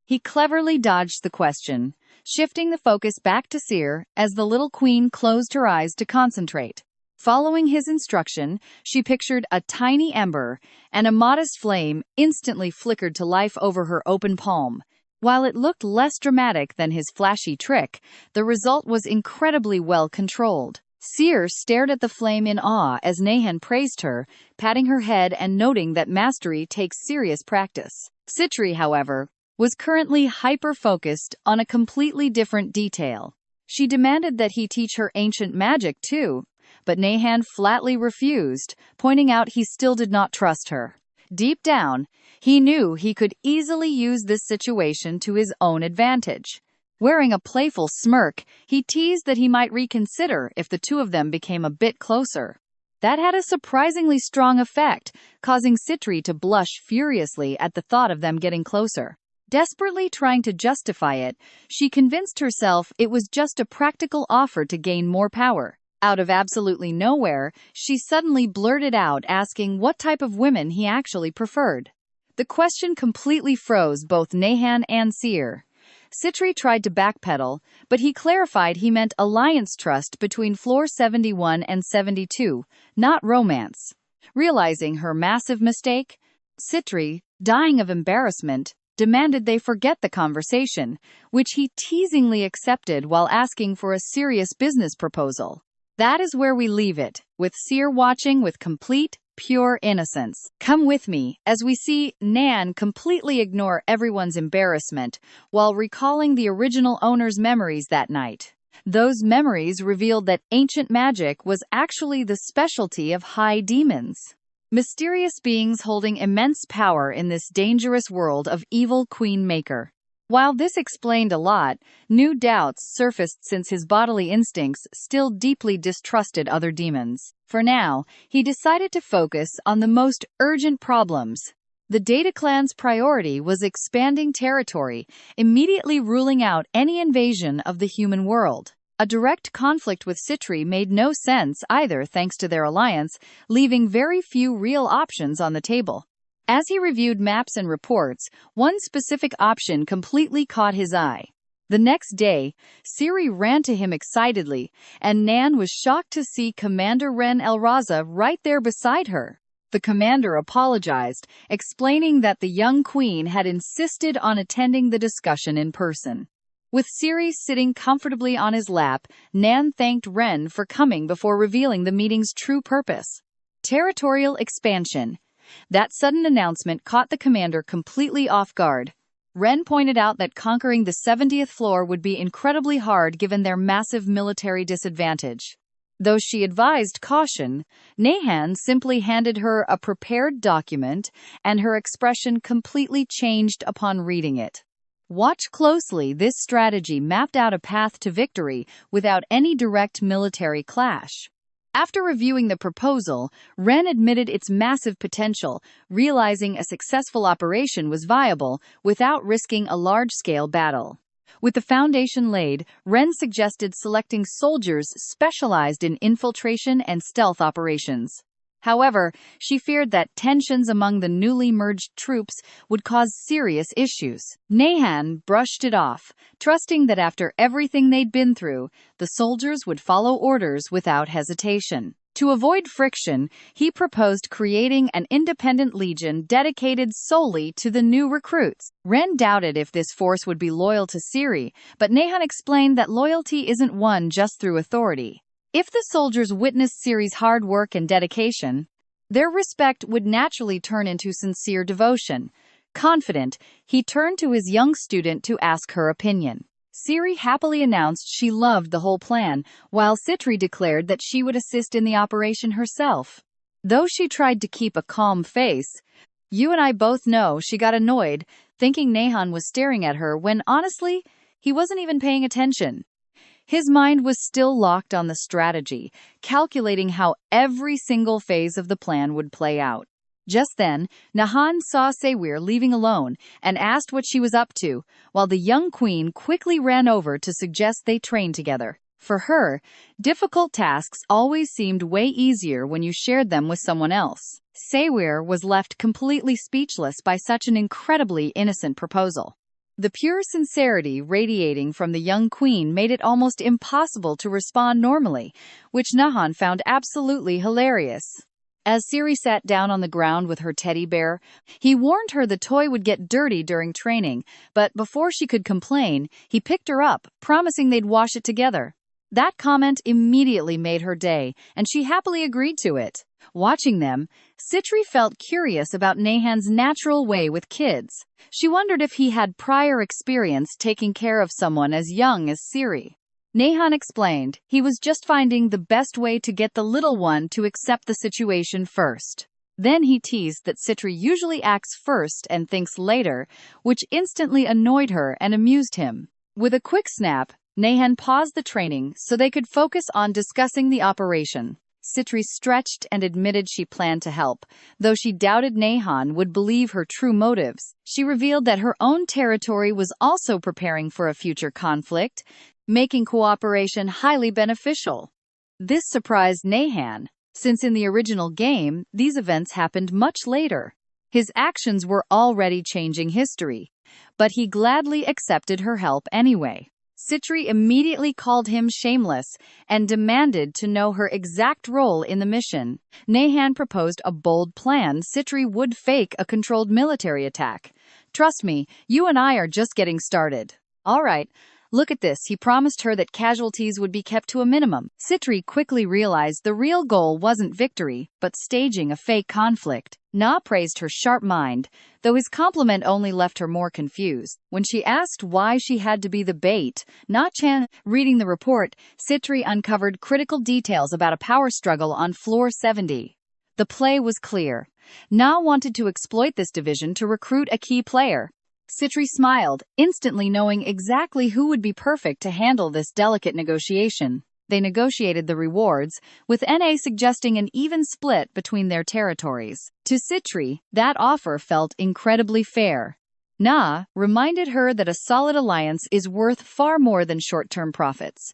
he cleverly dodged the question, shifting the focus back to Seer as the little queen closed her eyes to concentrate. Following his instruction, she pictured a tiny ember, and a modest flame instantly flickered to life over her open palm. While it looked less dramatic than his flashy trick, the result was incredibly well controlled. Seer stared at the flame in awe as Nehan praised her, patting her head and noting that mastery takes serious practice. Citri, however, was currently hyper-focused on a completely different detail. She demanded that he teach her ancient magic too, but Nehan flatly refused, pointing out he still did not trust her. Deep down, he knew he could easily use this situation to his own advantage. Wearing a playful smirk, he teased that he might reconsider if the two of them became a bit closer. That had a surprisingly strong effect, causing Citri to blush furiously at the thought of them getting closer. Desperately trying to justify it, she convinced herself it was just a practical offer to gain more power. Out of absolutely nowhere, she suddenly blurted out asking what type of women he actually preferred. The question completely froze both Nahan and Seer. Citri tried to backpedal, but he clarified he meant alliance trust between floor 71 and 72, not romance. Realizing her massive mistake, Citri, dying of embarrassment, demanded they forget the conversation, which he teasingly accepted while asking for a serious business proposal. That is where we leave it, with Seer watching with complete, pure innocence. Come with me, as we see Nan completely ignore everyone's embarrassment while recalling the original owner's memories that night. Those memories revealed that ancient magic was actually the specialty of high demons. Mysterious beings holding immense power in this dangerous world of evil Queen Maker. While this explained a lot, new doubts surfaced since his bodily instincts still deeply distrusted other demons. For now, he decided to focus on the most urgent problems. The Data Clan's priority was expanding territory, immediately ruling out any invasion of the human world. A direct conflict with Citri made no sense either thanks to their alliance, leaving very few real options on the table. As he reviewed maps and reports, one specific option completely caught his eye. The next day, Siri ran to him excitedly, and Nan was shocked to see Commander Ren Elraza right there beside her. The commander apologized, explaining that the young queen had insisted on attending the discussion in person. With Siri sitting comfortably on his lap, Nan thanked Ren for coming before revealing the meeting's true purpose. Territorial expansion. That sudden announcement caught the commander completely off guard. Ren pointed out that conquering the 70th floor would be incredibly hard given their massive military disadvantage. Though she advised caution, Nahan simply handed her a prepared document, and her expression completely changed upon reading it. Watch closely. This strategy mapped out a path to victory without any direct military clash. After reviewing the proposal, Ren admitted its massive potential, realizing a successful operation was viable without risking a large-scale battle. With the foundation laid, Ren suggested selecting soldiers specialized in infiltration and stealth operations. However, she feared that tensions among the newly merged troops would cause serious issues. Nahan brushed it off, trusting that after everything they'd been through, the soldiers would follow orders without hesitation. To avoid friction, he proposed creating an independent legion dedicated solely to the new recruits. Ren doubted if this force would be loyal to Siri, but Nahan explained that loyalty isn't won just through authority. If the soldiers witnessed Siri's hard work and dedication, their respect would naturally turn into sincere devotion. Confident, he turned to his young student to ask her opinion. Siri happily announced she loved the whole plan, while Citri declared that she would assist in the operation herself. Though she tried to keep a calm face, you and I both know she got annoyed, thinking Nahan was staring at her when, honestly, he wasn't even paying attention. His mind was still locked on the strategy, calculating how every single phase of the plan would play out. Just then, Nahan saw Sewir leaving alone and asked what she was up to, while the young queen quickly ran over to suggest they train together. For her, difficult tasks always seemed way easier when you shared them with someone else. Sewir was left completely speechless by such an incredibly innocent proposal. The pure sincerity radiating from the young queen made it almost impossible to respond normally, which Nahan found absolutely hilarious. As Siri sat down on the ground with her teddy bear, he warned her the toy would get dirty during training, but before she could complain, he picked her up, promising they'd wash it together. That comment immediately made her day, and she happily agreed to it. Watching them, Citri felt curious about Nahan's natural way with kids. She wondered if he had prior experience taking care of someone as young as Siri. Nahan explained he was just finding the best way to get the little one to accept the situation first. Then he teased that Citri usually acts first and thinks later, which instantly annoyed her and amused him. With a quick snap, Nahan paused the training so they could focus on discussing the operation. Citri stretched and admitted she planned to help, though she doubted Nehan would believe her true motives. She revealed that her own territory was also preparing for a future conflict, making cooperation highly beneficial. This surprised Nehan, since in the original game, these events happened much later. His actions were already changing history, but he gladly accepted her help anyway. Citri immediately called him shameless and demanded to know her exact role in the mission. Nehan proposed a bold plan. Citri would fake a controlled military attack. "Trust me, you and I are just getting started." "All right. Look at this." He promised her that casualties would be kept to a minimum. Citri quickly realized the real goal wasn't victory, but staging a fake conflict. Na praised her sharp mind, though his compliment only left her more confused. When she asked why she had to be the bait, Na-chan, reading the report, Citri uncovered critical details about a power struggle on floor 70. The play was clear. Na wanted to exploit this division to recruit a key player. Citri smiled, instantly knowing exactly who would be perfect to handle this delicate negotiation. They negotiated the rewards, with NA suggesting an even split between their territories. To Citri, that offer felt incredibly fair. Na reminded her that a solid alliance is worth far more than short-term profits.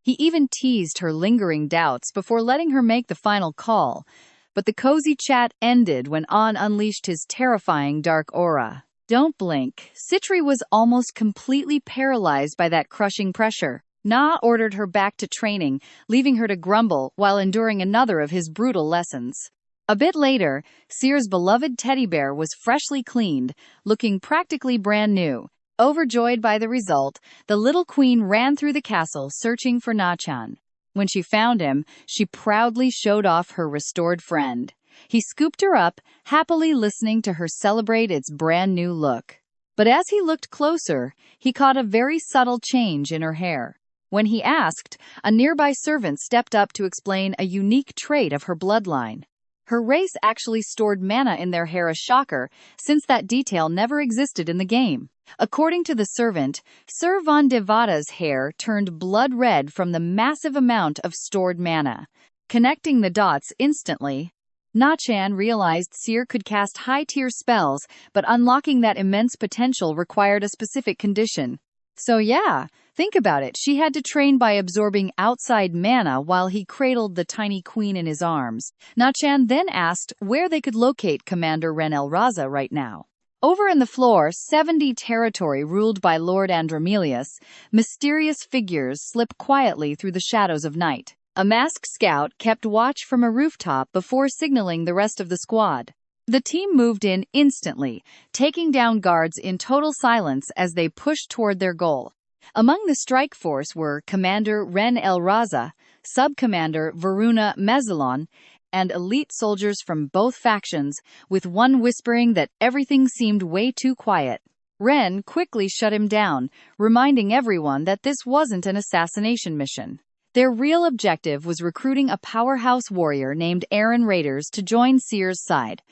He even teased her lingering doubts before letting her make the final call, but the cozy chat ended when An unleashed his terrifying dark aura. Don't blink. Citri was almost completely paralyzed by that crushing pressure. Na ordered her back to training, leaving her to grumble while enduring another of his brutal lessons. A bit later, Seer's beloved teddy bear was freshly cleaned, looking practically brand new. Overjoyed by the result, the little queen ran through the castle searching for Na-chan. When she found him, she proudly showed off her restored friend. He scooped her up, happily listening to her celebrate its brand new look. But as he looked closer, he caught a very subtle change in her hair. When he asked, a nearby servant stepped up to explain a unique trait of her bloodline. Her race actually stored mana in their hair, a shocker, since that detail never existed in the game. According to the servant, Sir Von Devada's hair turned blood red from the massive amount of stored mana. Connecting the dots instantly, Na-chan realized Seer could cast high-tier spells, but unlocking that immense potential required a specific condition. So yeah, think about it. She had to train by absorbing outside mana while he cradled the tiny queen in his arms. Na-chan then asked where they could locate Commander Ren El-Raza right now. Over in the floor 70 territory ruled by Lord Andromelius, mysterious figures slip quietly through the shadows of night. A masked scout kept watch from a rooftop before signaling the rest of the squad. The team moved in instantly, taking down guards in total silence as they pushed toward their goal. Among the strike force were Commander Ren El-Raza, Sub-Commander Varuna Mezzalon, and elite soldiers from both factions, with one whispering that everything seemed way too quiet. Ren quickly shut him down, reminding everyone that this wasn't an assassination mission. Their real objective was recruiting a powerhouse warrior named Aaron Raiders to join Seer's side.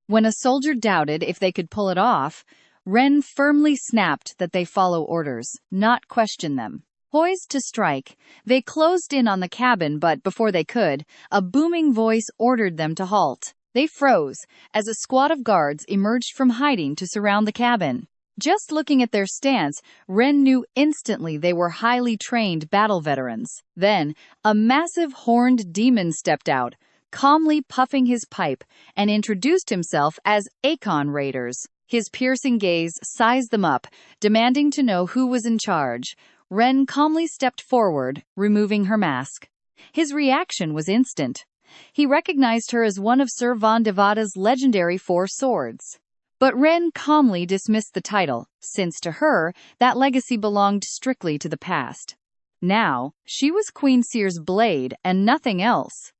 When a soldier doubted if they could pull it off, Ren firmly snapped that they follow orders, not question them. Poised to strike, they closed in on the cabin, but before they could, a booming voice ordered them to halt. They froze as a squad of guards emerged from hiding to surround the cabin. Just looking at their stance, Ren knew instantly they were highly trained battle veterans. Then, a massive horned demon stepped out, calmly puffing his pipe, and introduced himself as Akon Raiders. His piercing gaze sized them up, demanding to know who was in charge. Ren calmly stepped forward, removing her mask. His reaction was instant. He recognized her as one of Sir Von Devada's legendary four swords. But Ren calmly dismissed the title, since to her, that legacy belonged strictly to the past. Now, she was Queen Seer's blade and nothing else.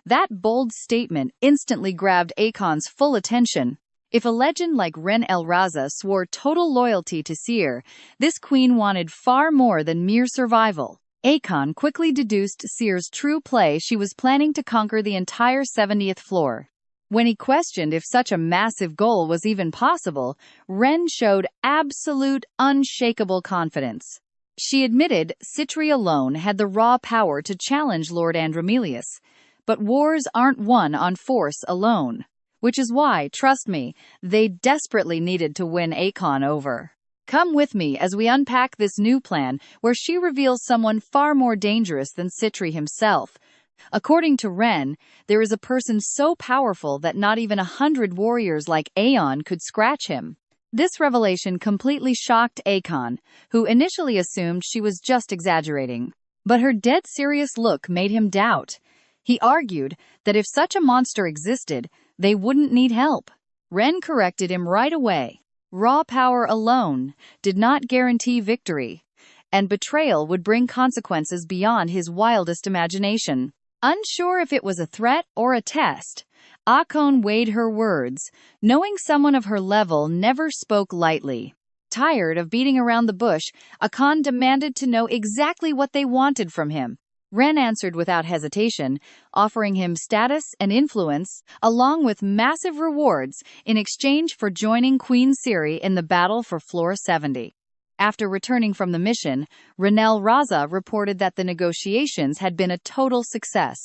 That bold statement instantly grabbed Akon's full attention. If a legend like Ren El-Raza swore total loyalty to Seer, this queen wanted far more than mere survival. Akon quickly deduced Seer's true play. She was planning to conquer the entire 70th floor. When he questioned if such a massive goal was even possible, Ren showed absolute, unshakable confidence. She admitted Citri alone had the raw power to challenge Lord Andromelius, But wars aren't won on force alone. Which is why, trust me, they desperately needed to win Akon over. Come with me as we unpack this new plan, where she reveals someone far more dangerous than Citri himself. According to Ren, there is a person so powerful that not even 100 warriors like Aeon could scratch him. This revelation completely shocked Akon, who initially assumed she was just exaggerating. But her dead serious look made him doubt. He argued that if such a monster existed, they wouldn't need help. Ren corrected him right away. Raw power alone did not guarantee victory, and betrayal would bring consequences beyond his wildest imagination. Unsure if it was a threat or a test, Akon weighed her words, knowing someone of her level never spoke lightly. Tired of beating around the bush, Akon demanded to know exactly what they wanted from him. Ren answered without hesitation, offering him status and influence, along with massive rewards in exchange for joining Queen Ciri in the battle for Floor 70. After returning from the mission, Renelle Raza reported that the negotiations had been a total success.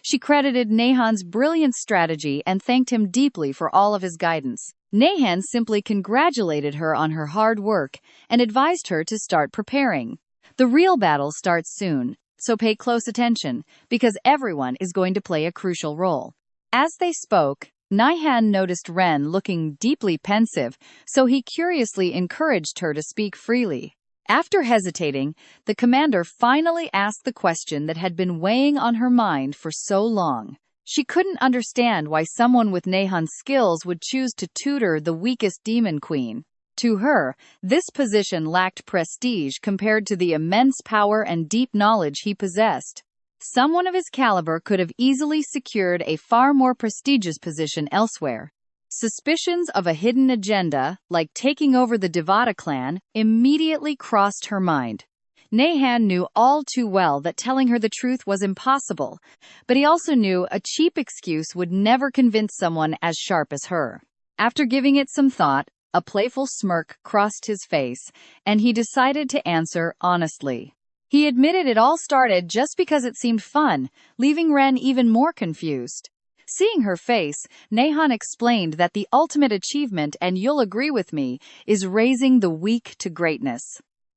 She credited Nehan's brilliant strategy and thanked him deeply for all of his guidance. Nehan simply congratulated her on her hard work and advised her to start preparing. The real battle starts soon, so pay close attention, because everyone is going to play a crucial role. As they spoke, Nehan noticed Ren looking deeply pensive, so he curiously encouraged her to speak freely. After hesitating, the commander finally asked the question that had been weighing on her mind for so long. She couldn't understand why someone with Nehan's skills would choose to tutor the weakest demon queen. To her, this position lacked prestige compared to the immense power and deep knowledge he possessed. Someone of his caliber could have easily secured a far more prestigious position elsewhere. Suspicions of a hidden agenda, like taking over the Devata clan, immediately crossed her mind. Nehan knew all too well that telling her the truth was impossible, but he also knew a cheap excuse would never convince someone as sharp as her. After giving it some thought, a playful smirk crossed his face, and he decided to answer honestly. He admitted it all started just because it seemed fun, leaving Ren even more confused. Seeing her face, Nehan explained that the ultimate achievement, and you'll agree with me, is raising the weak to greatness.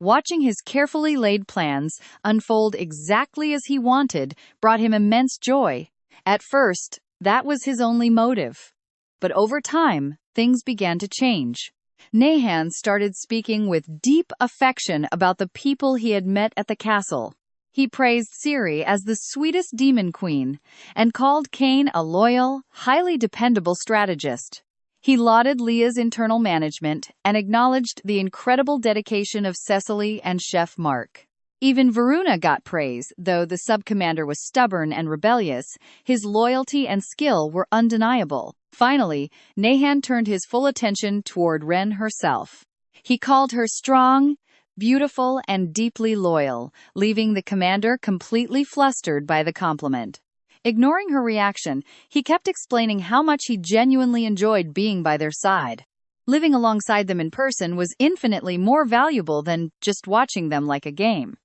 Watching his carefully laid plans unfold exactly as he wanted brought him immense joy. At first, that was his only motive. But over time, things began to change. Nehan started speaking with deep affection about the people he had met at the castle. He praised Ciri as the sweetest demon queen, and called Kane a loyal, highly dependable strategist. He lauded Leah's internal management and acknowledged the incredible dedication of Cecily and Chef Mark. Even Varuna got praise, though the sub-commander was stubborn and rebellious. His loyalty and skill were undeniable. Finally, Nehan turned his full attention toward Ren herself. He called her strong, beautiful, and deeply loyal, leaving the commander completely flustered by the compliment. Ignoring her reaction, he kept explaining how much he genuinely enjoyed being by their side. Living alongside them in person was infinitely more valuable than just watching them like a game.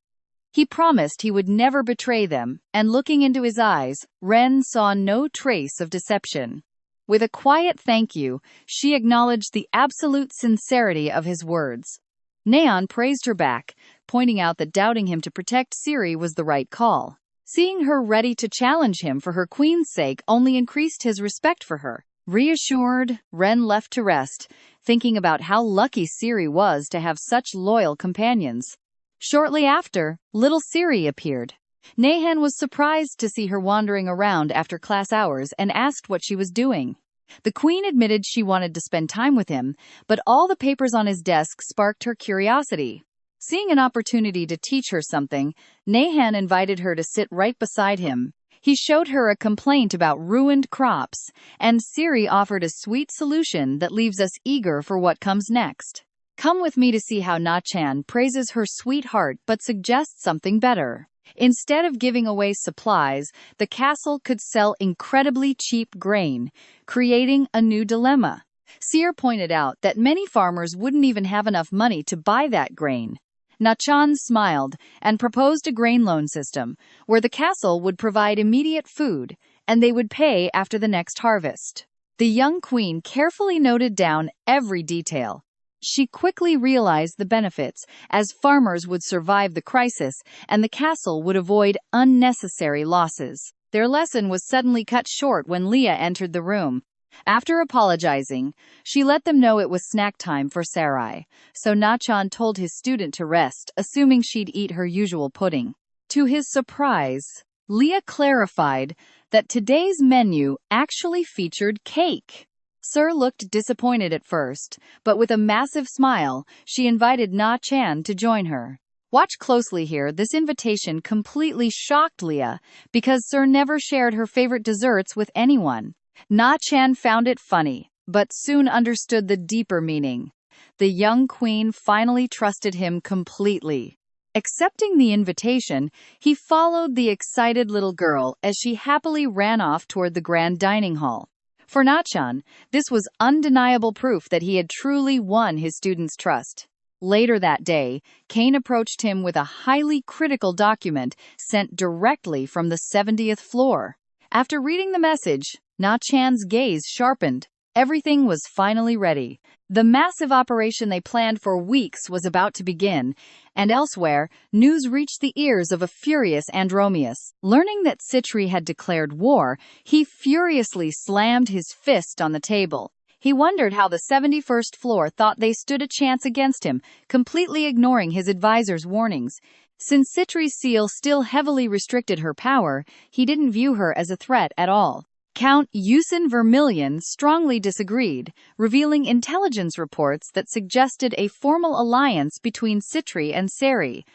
He promised he would never betray them, and looking into his eyes, Ren saw no trace of deception. With a quiet thank you, she acknowledged the absolute sincerity of his words. Nehan praised her back, pointing out that doubting him to protect Ciri was the right call. Seeing her ready to challenge him for her queen's sake only increased his respect for her. Reassured, Ren left to rest, thinking about how lucky Ciri was to have such loyal companions. Shortly after, little Ciri appeared. Nehan was surprised to see her wandering around after class hours and asked what she was doing. The queen admitted she wanted to spend time with him, but all the papers on his desk sparked her curiosity. Seeing an opportunity to teach her something, Nehan invited her to sit right beside him. He showed her a complaint about ruined crops, and Ciri offered a sweet solution that leaves us eager for what comes next. Come with me to see how Na-chan praises her sweetheart but suggests something better. Instead of giving away supplies, the castle could sell incredibly cheap grain, creating a new dilemma. Seer pointed out that many farmers wouldn't even have enough money to buy that grain. Na-chan smiled and proposed a grain loan system, where the castle would provide immediate food, and they would pay after the next harvest. The young queen carefully noted down every detail. She quickly realized the benefits, as farmers would survive the crisis and the castle would avoid unnecessary losses. Their lesson was suddenly cut short when Leah entered the room. After apologizing, she let them know it was snack time for Sarai, so Na-chan told his student to rest, assuming she'd eat her usual pudding. To his surprise, Leah clarified that today's menu actually featured cake. Sir looked disappointed at first, but with a massive smile, she invited Na-chan to join her. Watch closely here. This invitation completely shocked Leah, because Sir never shared her favorite desserts with anyone. Na-chan found it funny, but soon understood the deeper meaning. The young queen finally trusted him completely. Accepting the invitation, he followed the excited little girl as she happily ran off toward the grand dining hall. For Na-chan, this was undeniable proof that he had truly won his student's trust. Later that day, Kane approached him with a highly critical document sent directly from the 70th floor. After reading the message, Na-chan's gaze sharpened. Everything was finally ready. The massive operation they planned for weeks was about to begin, and elsewhere, news reached the ears of a furious Andromaeus. Learning that Citri had declared war, he furiously slammed his fist on the table. He wondered how the 71st floor thought they stood a chance against him, completely ignoring his advisor's warnings. Since Citri's seal still heavily restricted her power, he didn't view her as a threat at all. Count Yusin Vermilion strongly disagreed, revealing intelligence reports that suggested a formal alliance between Citri and Seri.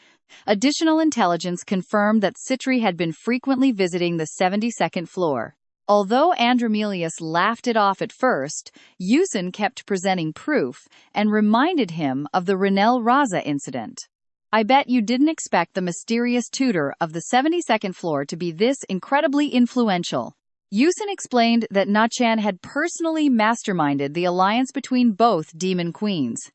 Additional intelligence confirmed that Citri had been frequently visiting the 72nd floor. Although Andromelius laughed it off at first, Yusin kept presenting proof and reminded him of the Renel Raza incident. I bet you didn't expect the mysterious tutor of the 72nd floor to be this incredibly influential. Yusin explained that Na-chan had personally masterminded the alliance between both demon queens.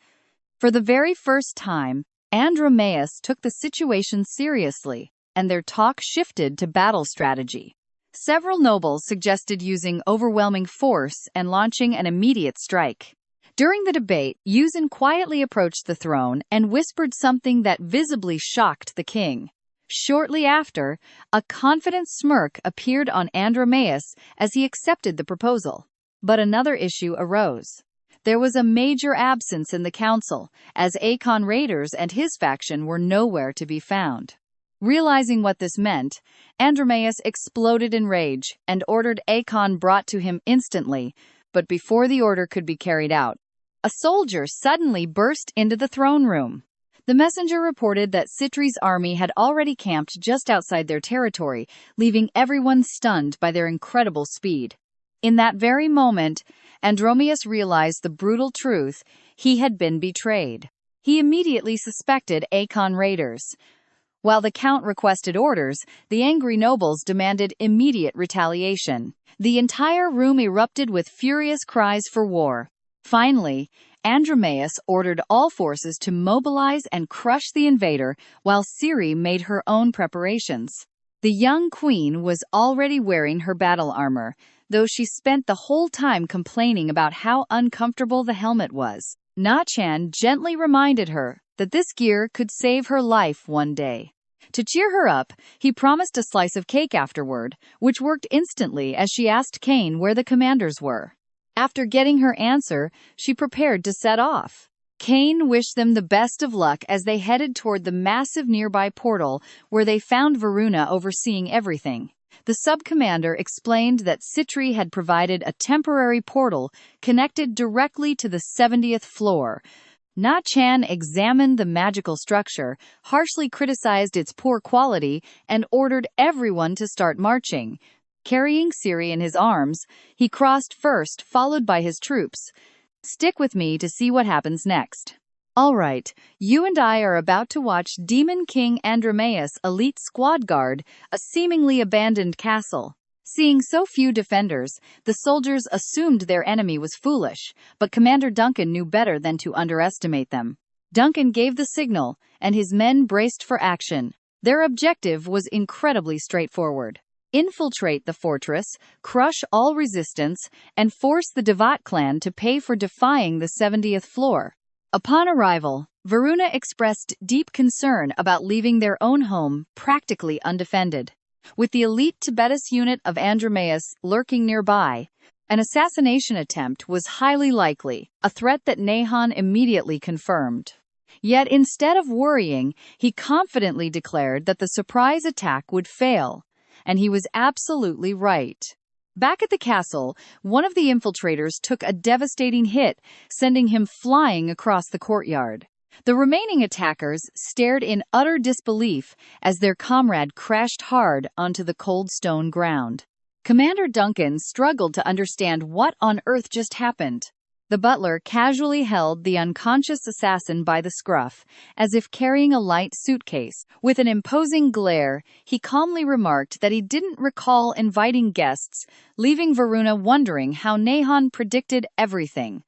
For the very first time, Andromaeus took the situation seriously, and their talk shifted to battle strategy. Several nobles suggested using overwhelming force and launching an immediate strike. During the debate, Yusin quietly approached the throne and whispered something that visibly shocked the king. Shortly after, a confident smirk appeared on Andromaeus as he accepted the proposal. But another issue arose. There was a major absence in the council, as Akon Raiders and his faction were nowhere to be found. Realizing what this meant, Andromaeus exploded in rage and ordered Akon brought to him instantly, but before the order could be carried out, a soldier suddenly burst into the throne room. The messenger reported that Citri's army had already camped just outside their territory, leaving everyone stunned by their incredible speed. In that very moment, Andromaeus realized the brutal truth: he had been betrayed. He immediately suspected Akon Raiders. While the count requested orders, the angry nobles demanded immediate retaliation. The entire room erupted with furious cries for war. Finally, Andromaeus ordered all forces to mobilize and crush the invader, while Seri made her own preparations. The young queen was already wearing her battle armor, though she spent the whole time complaining about how uncomfortable the helmet was. Na-chan gently reminded her that this gear could save her life one day. To cheer her up, he promised a slice of cake afterward, which worked instantly as she asked Kane where the commanders were. After getting her answer, she prepared to set off. Kane wished them the best of luck as they headed toward the massive nearby portal, where they found Varuna overseeing everything. The sub-commander explained that Citri had provided a temporary portal connected directly to the 70th floor. Na-chan examined the magical structure, harshly criticized its poor quality, and ordered everyone to start marching. Carrying Seri in his arms, he crossed first, followed by his troops. Stick with me to see what happens next. All right, you and I are about to watch Demon King Andromaeus' elite squad guard a seemingly abandoned castle. Seeing so few defenders, the soldiers assumed their enemy was foolish, but Commander Duncan knew better than to underestimate them. Duncan gave the signal, and his men braced for action. Their objective was incredibly straightforward: infiltrate the fortress, crush all resistance, and force the Devat clan to pay for defying the 70th floor. Upon arrival, Varuna expressed deep concern about leaving their own home practically undefended. With the elite Tibetus unit of Andromaeus lurking nearby, an assassination attempt was highly likely, a threat that Nahon immediately confirmed. Yet instead of worrying, he confidently declared that the surprise attack would fail, and he was absolutely right. Back at the castle, one of the infiltrators took a devastating hit, sending him flying across the courtyard. The remaining attackers stared in utter disbelief as their comrade crashed hard onto the cold stone ground. Commander Duncan struggled to understand what on earth just happened. The butler casually held the unconscious assassin by the scruff, as if carrying a light suitcase. With an imposing glare, he calmly remarked that he didn't recall inviting guests, leaving Varuna wondering how Nahon predicted everything.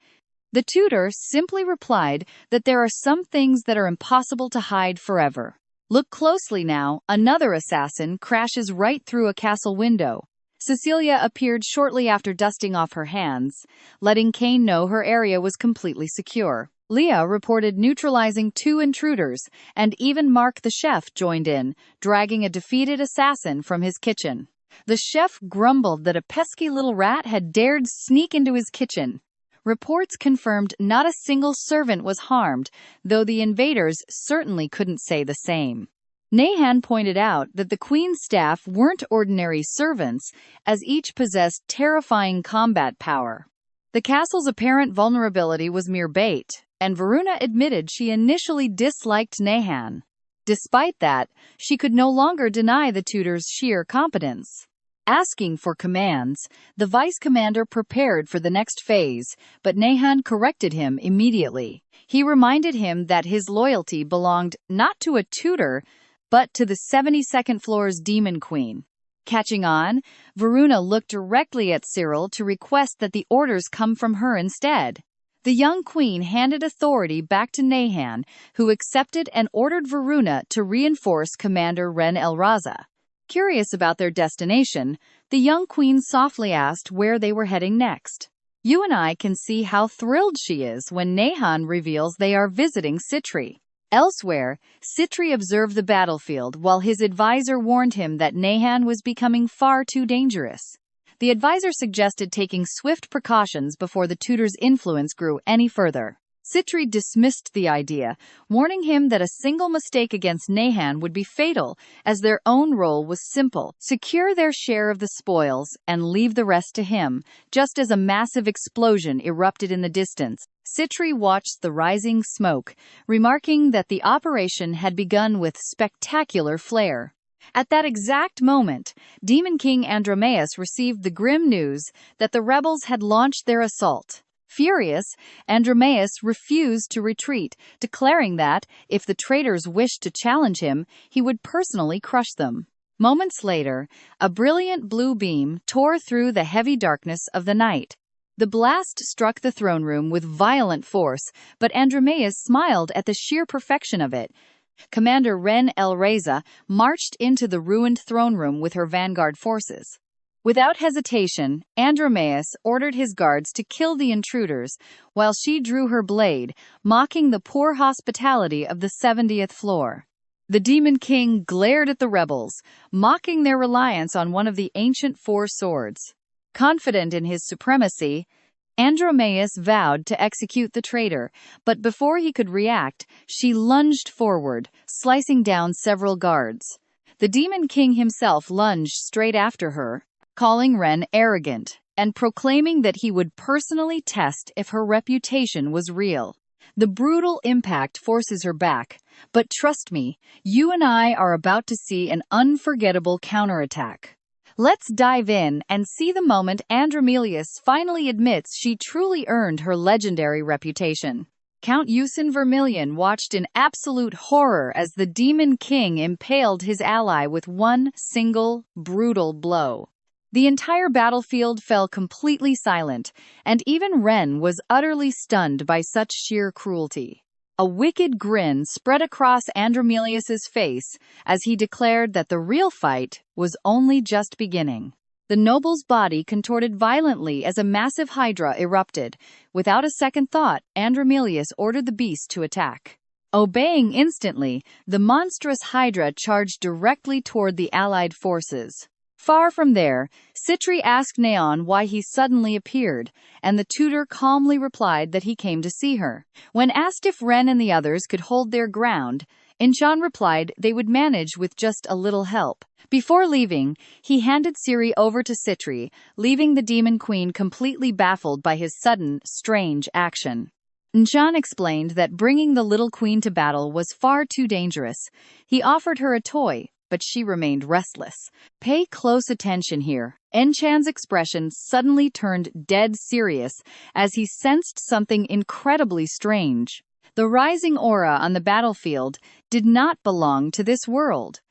The tutor simply replied that there are some things that are impossible to hide forever. Look closely now, another assassin crashes right through a castle window. Cecilia appeared shortly after dusting off her hands, letting Kane know her area was completely secure. Leah reported neutralizing 2 intruders, and even Mark the chef joined in, dragging a defeated assassin from his kitchen. The chef grumbled that a pesky little rat had dared sneak into his kitchen. Reports confirmed not a single servant was harmed, though the invaders certainly couldn't say the same. Nahon pointed out that the Queen's staff weren't ordinary servants, as each possessed terrifying combat power. The castle's apparent vulnerability was mere bait, and Varuna admitted she initially disliked Nahon. Despite that, she could no longer deny the tutor's sheer competence. Asking for commands, the vice commander prepared for the next phase, but Nahon corrected him immediately. He reminded him that his loyalty belonged not to a tutor, but to the 72nd floor's demon queen. Catching on, Varuna looked directly at Cyril to request that the orders come from her instead. The young queen handed authority back to Nahon, who accepted and ordered Varuna to reinforce Commander Ren El Raza. Curious about their destination, the young queen softly asked where they were heading next. You and I can see how thrilled she is when Nahon reveals they are visiting Citri. Elsewhere, Citri observed the battlefield while his advisor warned him that Nahon was becoming far too dangerous. The advisor suggested taking swift precautions before the tutor's influence grew any further. Citri dismissed the idea, warning him that a single mistake against Nahon would be fatal, as their own role was simple: secure their share of the spoils and leave the rest to him. Just as a massive explosion erupted in the distance, Citri watched the rising smoke, remarking that the operation had begun with spectacular flair. At that exact moment, Demon King Andromaeus received the grim news that the rebels had launched their assault. Furious, Andromaeus refused to retreat, declaring that, if the traitors wished to challenge him, he would personally crush them. Moments later, a brilliant blue beam tore through the heavy darkness of the night. The blast struck the throne room with violent force, but Andromaeus smiled at the sheer perfection of it. Commander Ren El Raza marched into the ruined throne room with her vanguard forces. Without hesitation, Andromaeus ordered his guards to kill the intruders, while she drew her blade, mocking the poor hospitality of the 70th floor. The Demon King glared at the rebels, mocking their reliance on one of the ancient 4 swords. Confident in his supremacy, Andromaeus vowed to execute the traitor, but before he could react, she lunged forward, slicing down several guards. The Demon King himself lunged straight after her, calling Ren arrogant, and proclaiming that he would personally test if her reputation was real. The brutal impact forces her back, but trust me, you and I are about to see an unforgettable counterattack. Let's dive in and see the moment Andromelius finally admits she truly earned her legendary reputation. Count Yusin Vermilion watched in absolute horror as the Demon King impaled his ally with one single, brutal blow. The entire battlefield fell completely silent, and even Ren was utterly stunned by such sheer cruelty. A wicked grin spread across Andromelius's face as he declared that the real fight was only just beginning. The noble's body contorted violently as a massive hydra erupted. Without a second thought, Andromelius ordered the beast to attack. Obeying instantly, the monstrous hydra charged directly toward the allied forces. Far from there, Citri asked Neon why he suddenly appeared, and the tutor calmly replied that he came to see her. When asked if Ren and the others could hold their ground, Inchan replied they would manage with just a little help. Before leaving, he handed Ciri over to Citri, leaving the Demon Queen completely baffled by his sudden, strange action. Inchan explained that bringing the little queen to battle was far too dangerous. He offered her a toy, but she remained restless. Pay close attention here. Enchan's expression suddenly turned dead serious as he sensed something incredibly strange. The rising aura on the battlefield did not belong to this world.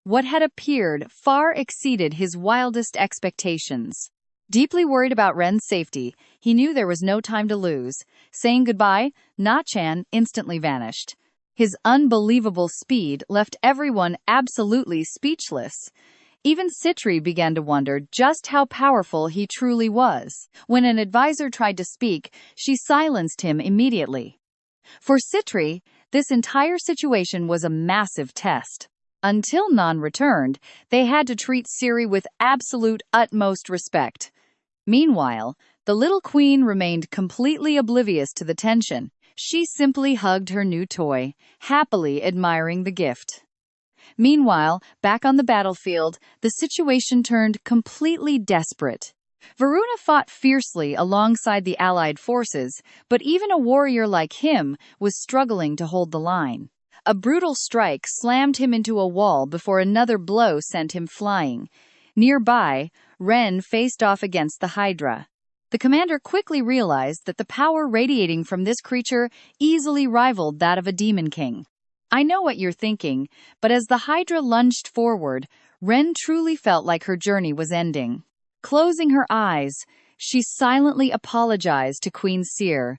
What had appeared far exceeded his wildest expectations. Deeply worried about Ren's safety, he knew there was no time to lose. Saying goodbye, Na-chan instantly vanished. His unbelievable speed left everyone absolutely speechless. Even Citri began to wonder just how powerful he truly was. When an advisor tried to speak, she silenced him immediately. For Citri, this entire situation was a massive test. Until Nan returned, they had to treat Ciri with absolute utmost respect. Meanwhile, the little queen remained completely oblivious to the tension. She simply hugged her new toy, happily admiring the gift. Meanwhile, back on the battlefield, the situation turned completely desperate. Varuna fought fiercely alongside the allied forces, but even a warrior like him was struggling to hold the line. A brutal strike slammed him into a wall before another blow sent him flying. Nearby, Ren faced off against the Hydra. The commander quickly realized that the power radiating from this creature easily rivaled that of a demon king. I know what you're thinking, but as the Hydra lunged forward, Ren truly felt like her journey was ending. Closing her eyes, she silently apologized to Queen Seer.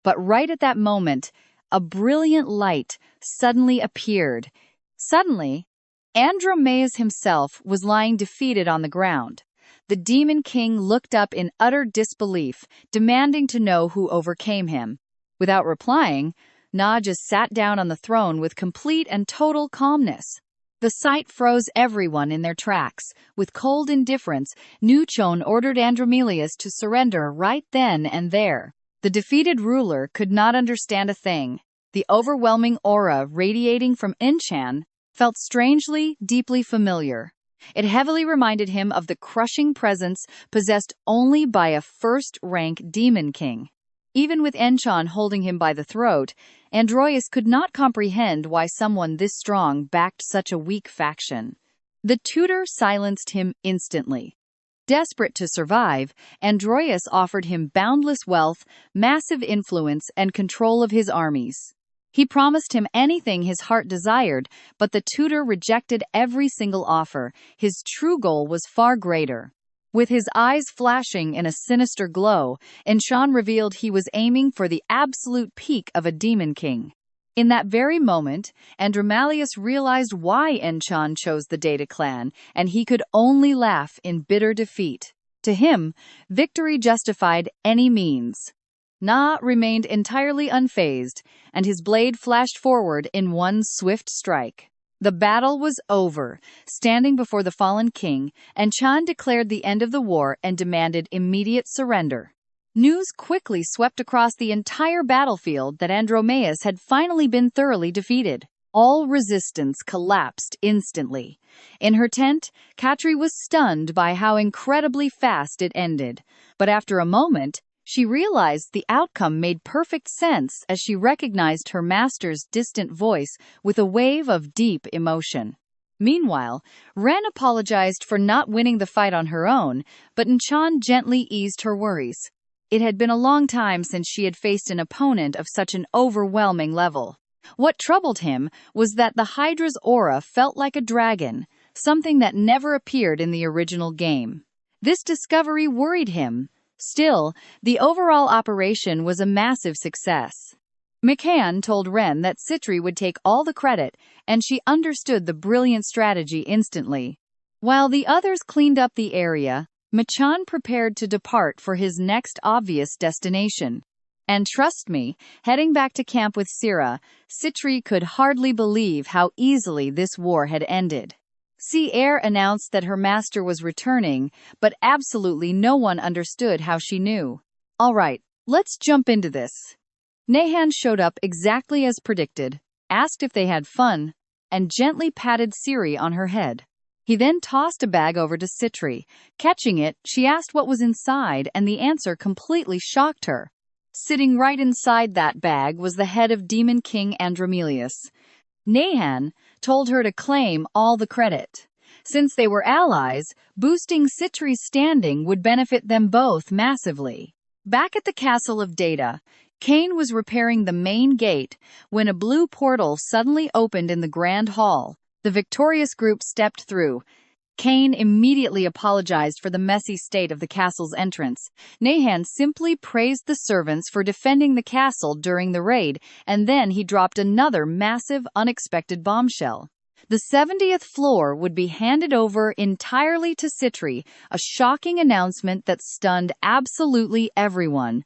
But right at that moment, a brilliant light suddenly appeared. Suddenly, Andromaeus himself was lying defeated on the ground. The Demon King looked up in utter disbelief, demanding to know who overcame him. Without replying, Na just sat down on the throne with complete and total calmness. The sight froze everyone in their tracks. With cold indifference, Nuchon ordered Andromelius to surrender right then and there. The defeated ruler could not understand a thing. The overwhelming aura radiating from Inchan felt strangely, deeply familiar. It heavily reminded him of the crushing presence possessed only by a first-rank demon king. Even with Inchan holding him by the throat, Androius could not comprehend why someone this strong backed such a weak faction. The tutor silenced him instantly. Desperate to survive, Androius offered him boundless wealth, massive influence, and control of his armies. He promised him anything his heart desired, but the tutor rejected every single offer. His true goal was far greater. With his eyes flashing in a sinister glow, Inchan revealed he was aiming for the absolute peak of a demon king. In that very moment, Andromalius realized why Inchan chose the Data clan, and he could only laugh in bitter defeat. To him, victory justified any means. Na remained entirely unfazed, and his blade flashed forward in one swift strike. The battle was over. Standing before the fallen king, Inchan declared the end of the war and demanded immediate surrender. News quickly swept across the entire battlefield that Andromaeus had finally been thoroughly defeated. All resistance collapsed instantly. In her tent, Katri was stunned by how incredibly fast it ended. But after a moment, she realized the outcome made perfect sense as she recognized her master's distant voice with a wave of deep emotion. Meanwhile, Ren apologized for not winning the fight on her own, but Inchan gently eased her worries. It had been a long time since she had faced an opponent of such an overwhelming level. What troubled him was that the Hydra's aura felt like a dragon, something that never appeared in the original game. This discovery worried him. Still, the overall operation was a massive success. McCann told Ren that Citri would take all the credit, and she understood the brilliant strategy instantly. While the others cleaned up the area, Machan prepared to depart for his next obvious destination. And trust me, heading back to camp with Syrah, Citri could hardly believe how easily this war had ended. Sierra announced that her master was returning, but absolutely no one understood how she knew. All right, let's jump into this. Nahan showed up exactly as predicted, asked if they had fun, and gently patted Siri on her head. He then tossed a bag over to Citri. Catching it, she asked what was inside, and the answer completely shocked her. Sitting right inside that bag was the head of Demon King Andromelius. Nahan told her to claim all the credit. Since they were allies, boosting Citri's standing would benefit them both massively. Back at the Castle of Data, Kane was repairing the main gate when a blue portal suddenly opened in the Grand Hall. The victorious group stepped through. Kane immediately apologized for the messy state of the castle's entrance. Nahan simply praised the servants for defending the castle during the raid, and then he dropped another massive, unexpected bombshell. The 70th floor would be handed over entirely to Citri, a shocking announcement that stunned absolutely everyone.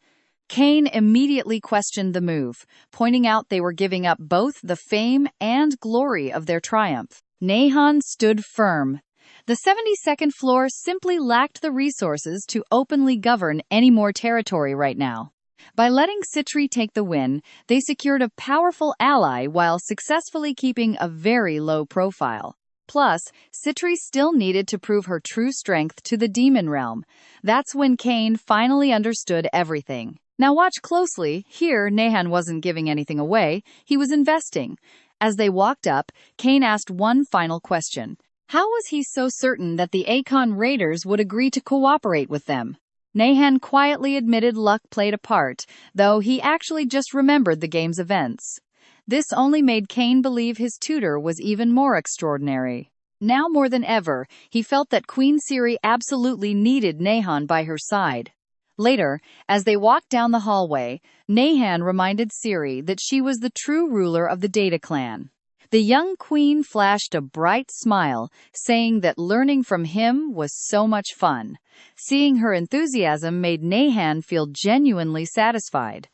Kane immediately questioned the move, pointing out they were giving up both the fame and glory of their triumph. Nahan stood firm. The 72nd floor simply lacked the resources to openly govern any more territory right now. By letting Citri take the win, they secured a powerful ally while successfully keeping a very low profile. Plus, Citri still needed to prove her true strength to the demon realm. That's when Kane finally understood everything. Now watch closely. Here, Nahan wasn't giving anything away, he was investing. As they walked up, Kane asked one final question. How was he so certain that the Akon raiders would agree to cooperate with them? Nahan quietly admitted luck played a part, though he actually just remembered the game's events. This only made Kane believe his tutor was even more extraordinary. Now more than ever, he felt that Queen Siri absolutely needed Nahan by her side. Later, as they walked down the hallway, Nahan reminded Siri that she was the true ruler of the Data clan. The young queen flashed a bright smile, saying that learning from him was so much fun. Seeing her enthusiasm made Nahan feel genuinely satisfied.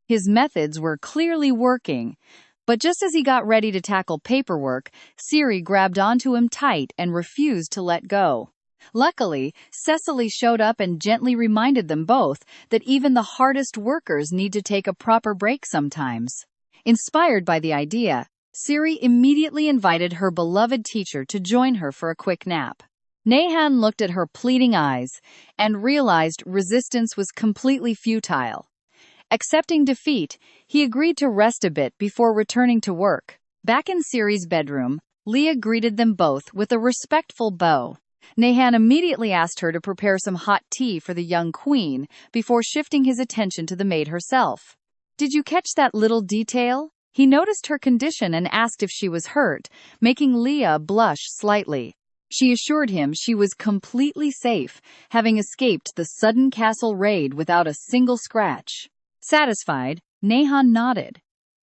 His methods were clearly working. But just as he got ready to tackle paperwork, Siri grabbed onto him tight and refused to let go. Luckily, Cecily showed up and gently reminded them both that even the hardest workers need to take a proper break sometimes. Inspired by the idea, Siri immediately invited her beloved teacher to join her for a quick nap. Nahan looked at her pleading eyes and realized resistance was completely futile. Accepting defeat, he agreed to rest a bit before returning to work. Back in Siri's bedroom, Leah greeted them both with a respectful bow. Nahan immediately asked her to prepare some hot tea for the young queen before shifting his attention to the maid herself. Did you catch that little detail? He noticed her condition and asked if she was hurt, making Leah blush slightly. She assured him she was completely safe, having escaped the sudden castle raid without a single scratch. Satisfied, Nahan nodded.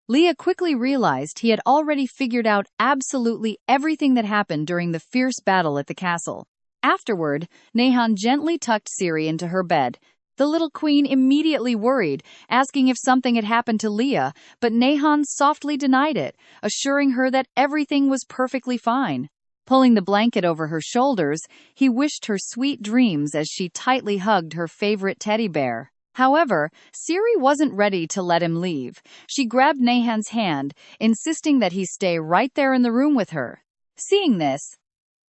Leah quickly realized he had already figured out absolutely everything that happened during the fierce battle at the castle. Afterward, Nahan gently tucked Siri into her bed. The little queen immediately worried, asking if something had happened to Leah, but Nahan softly denied it, assuring her that everything was perfectly fine. Pulling the blanket over her shoulders, he wished her sweet dreams as she tightly hugged her favorite teddy bear. However, Siri wasn't ready to let him leave. She grabbed Nahan's hand, insisting that he stay right there in the room with her. Seeing this,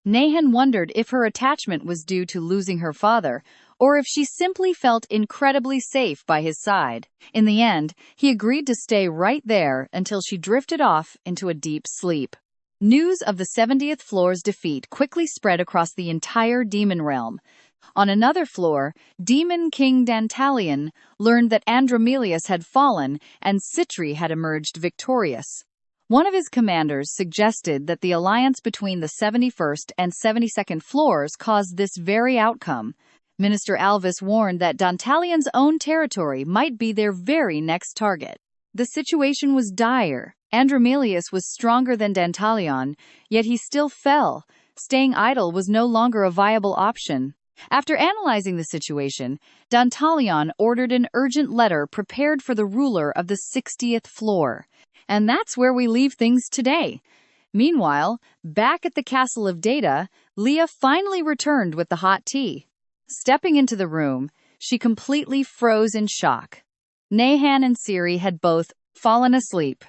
Nahan wondered if her attachment was due to losing her father, or if she simply felt incredibly safe by his side. In the end, he agreed to stay right there until she drifted off into a deep sleep. News of the 70th floor's defeat quickly spread across the entire demon realm. On another floor, Demon King Dantalion learned that Andromelius had fallen and Citri had emerged victorious. One of his commanders suggested that the alliance between the 71st and 72nd floors caused this very outcome. Minister Alvis warned that Dantalion's own territory might be their very next target. The situation was dire. Andromelius was stronger than Dantalion, yet he still fell. Staying idle was no longer a viable option. After analyzing the situation, Dantalion ordered an urgent letter prepared for the ruler of the 60th floor. And that's where we leave things today. Meanwhile, back at the Castle of Data, Leah finally returned with the hot tea. Stepping into the room, she completely froze in shock. Nahan and Siri had both fallen asleep.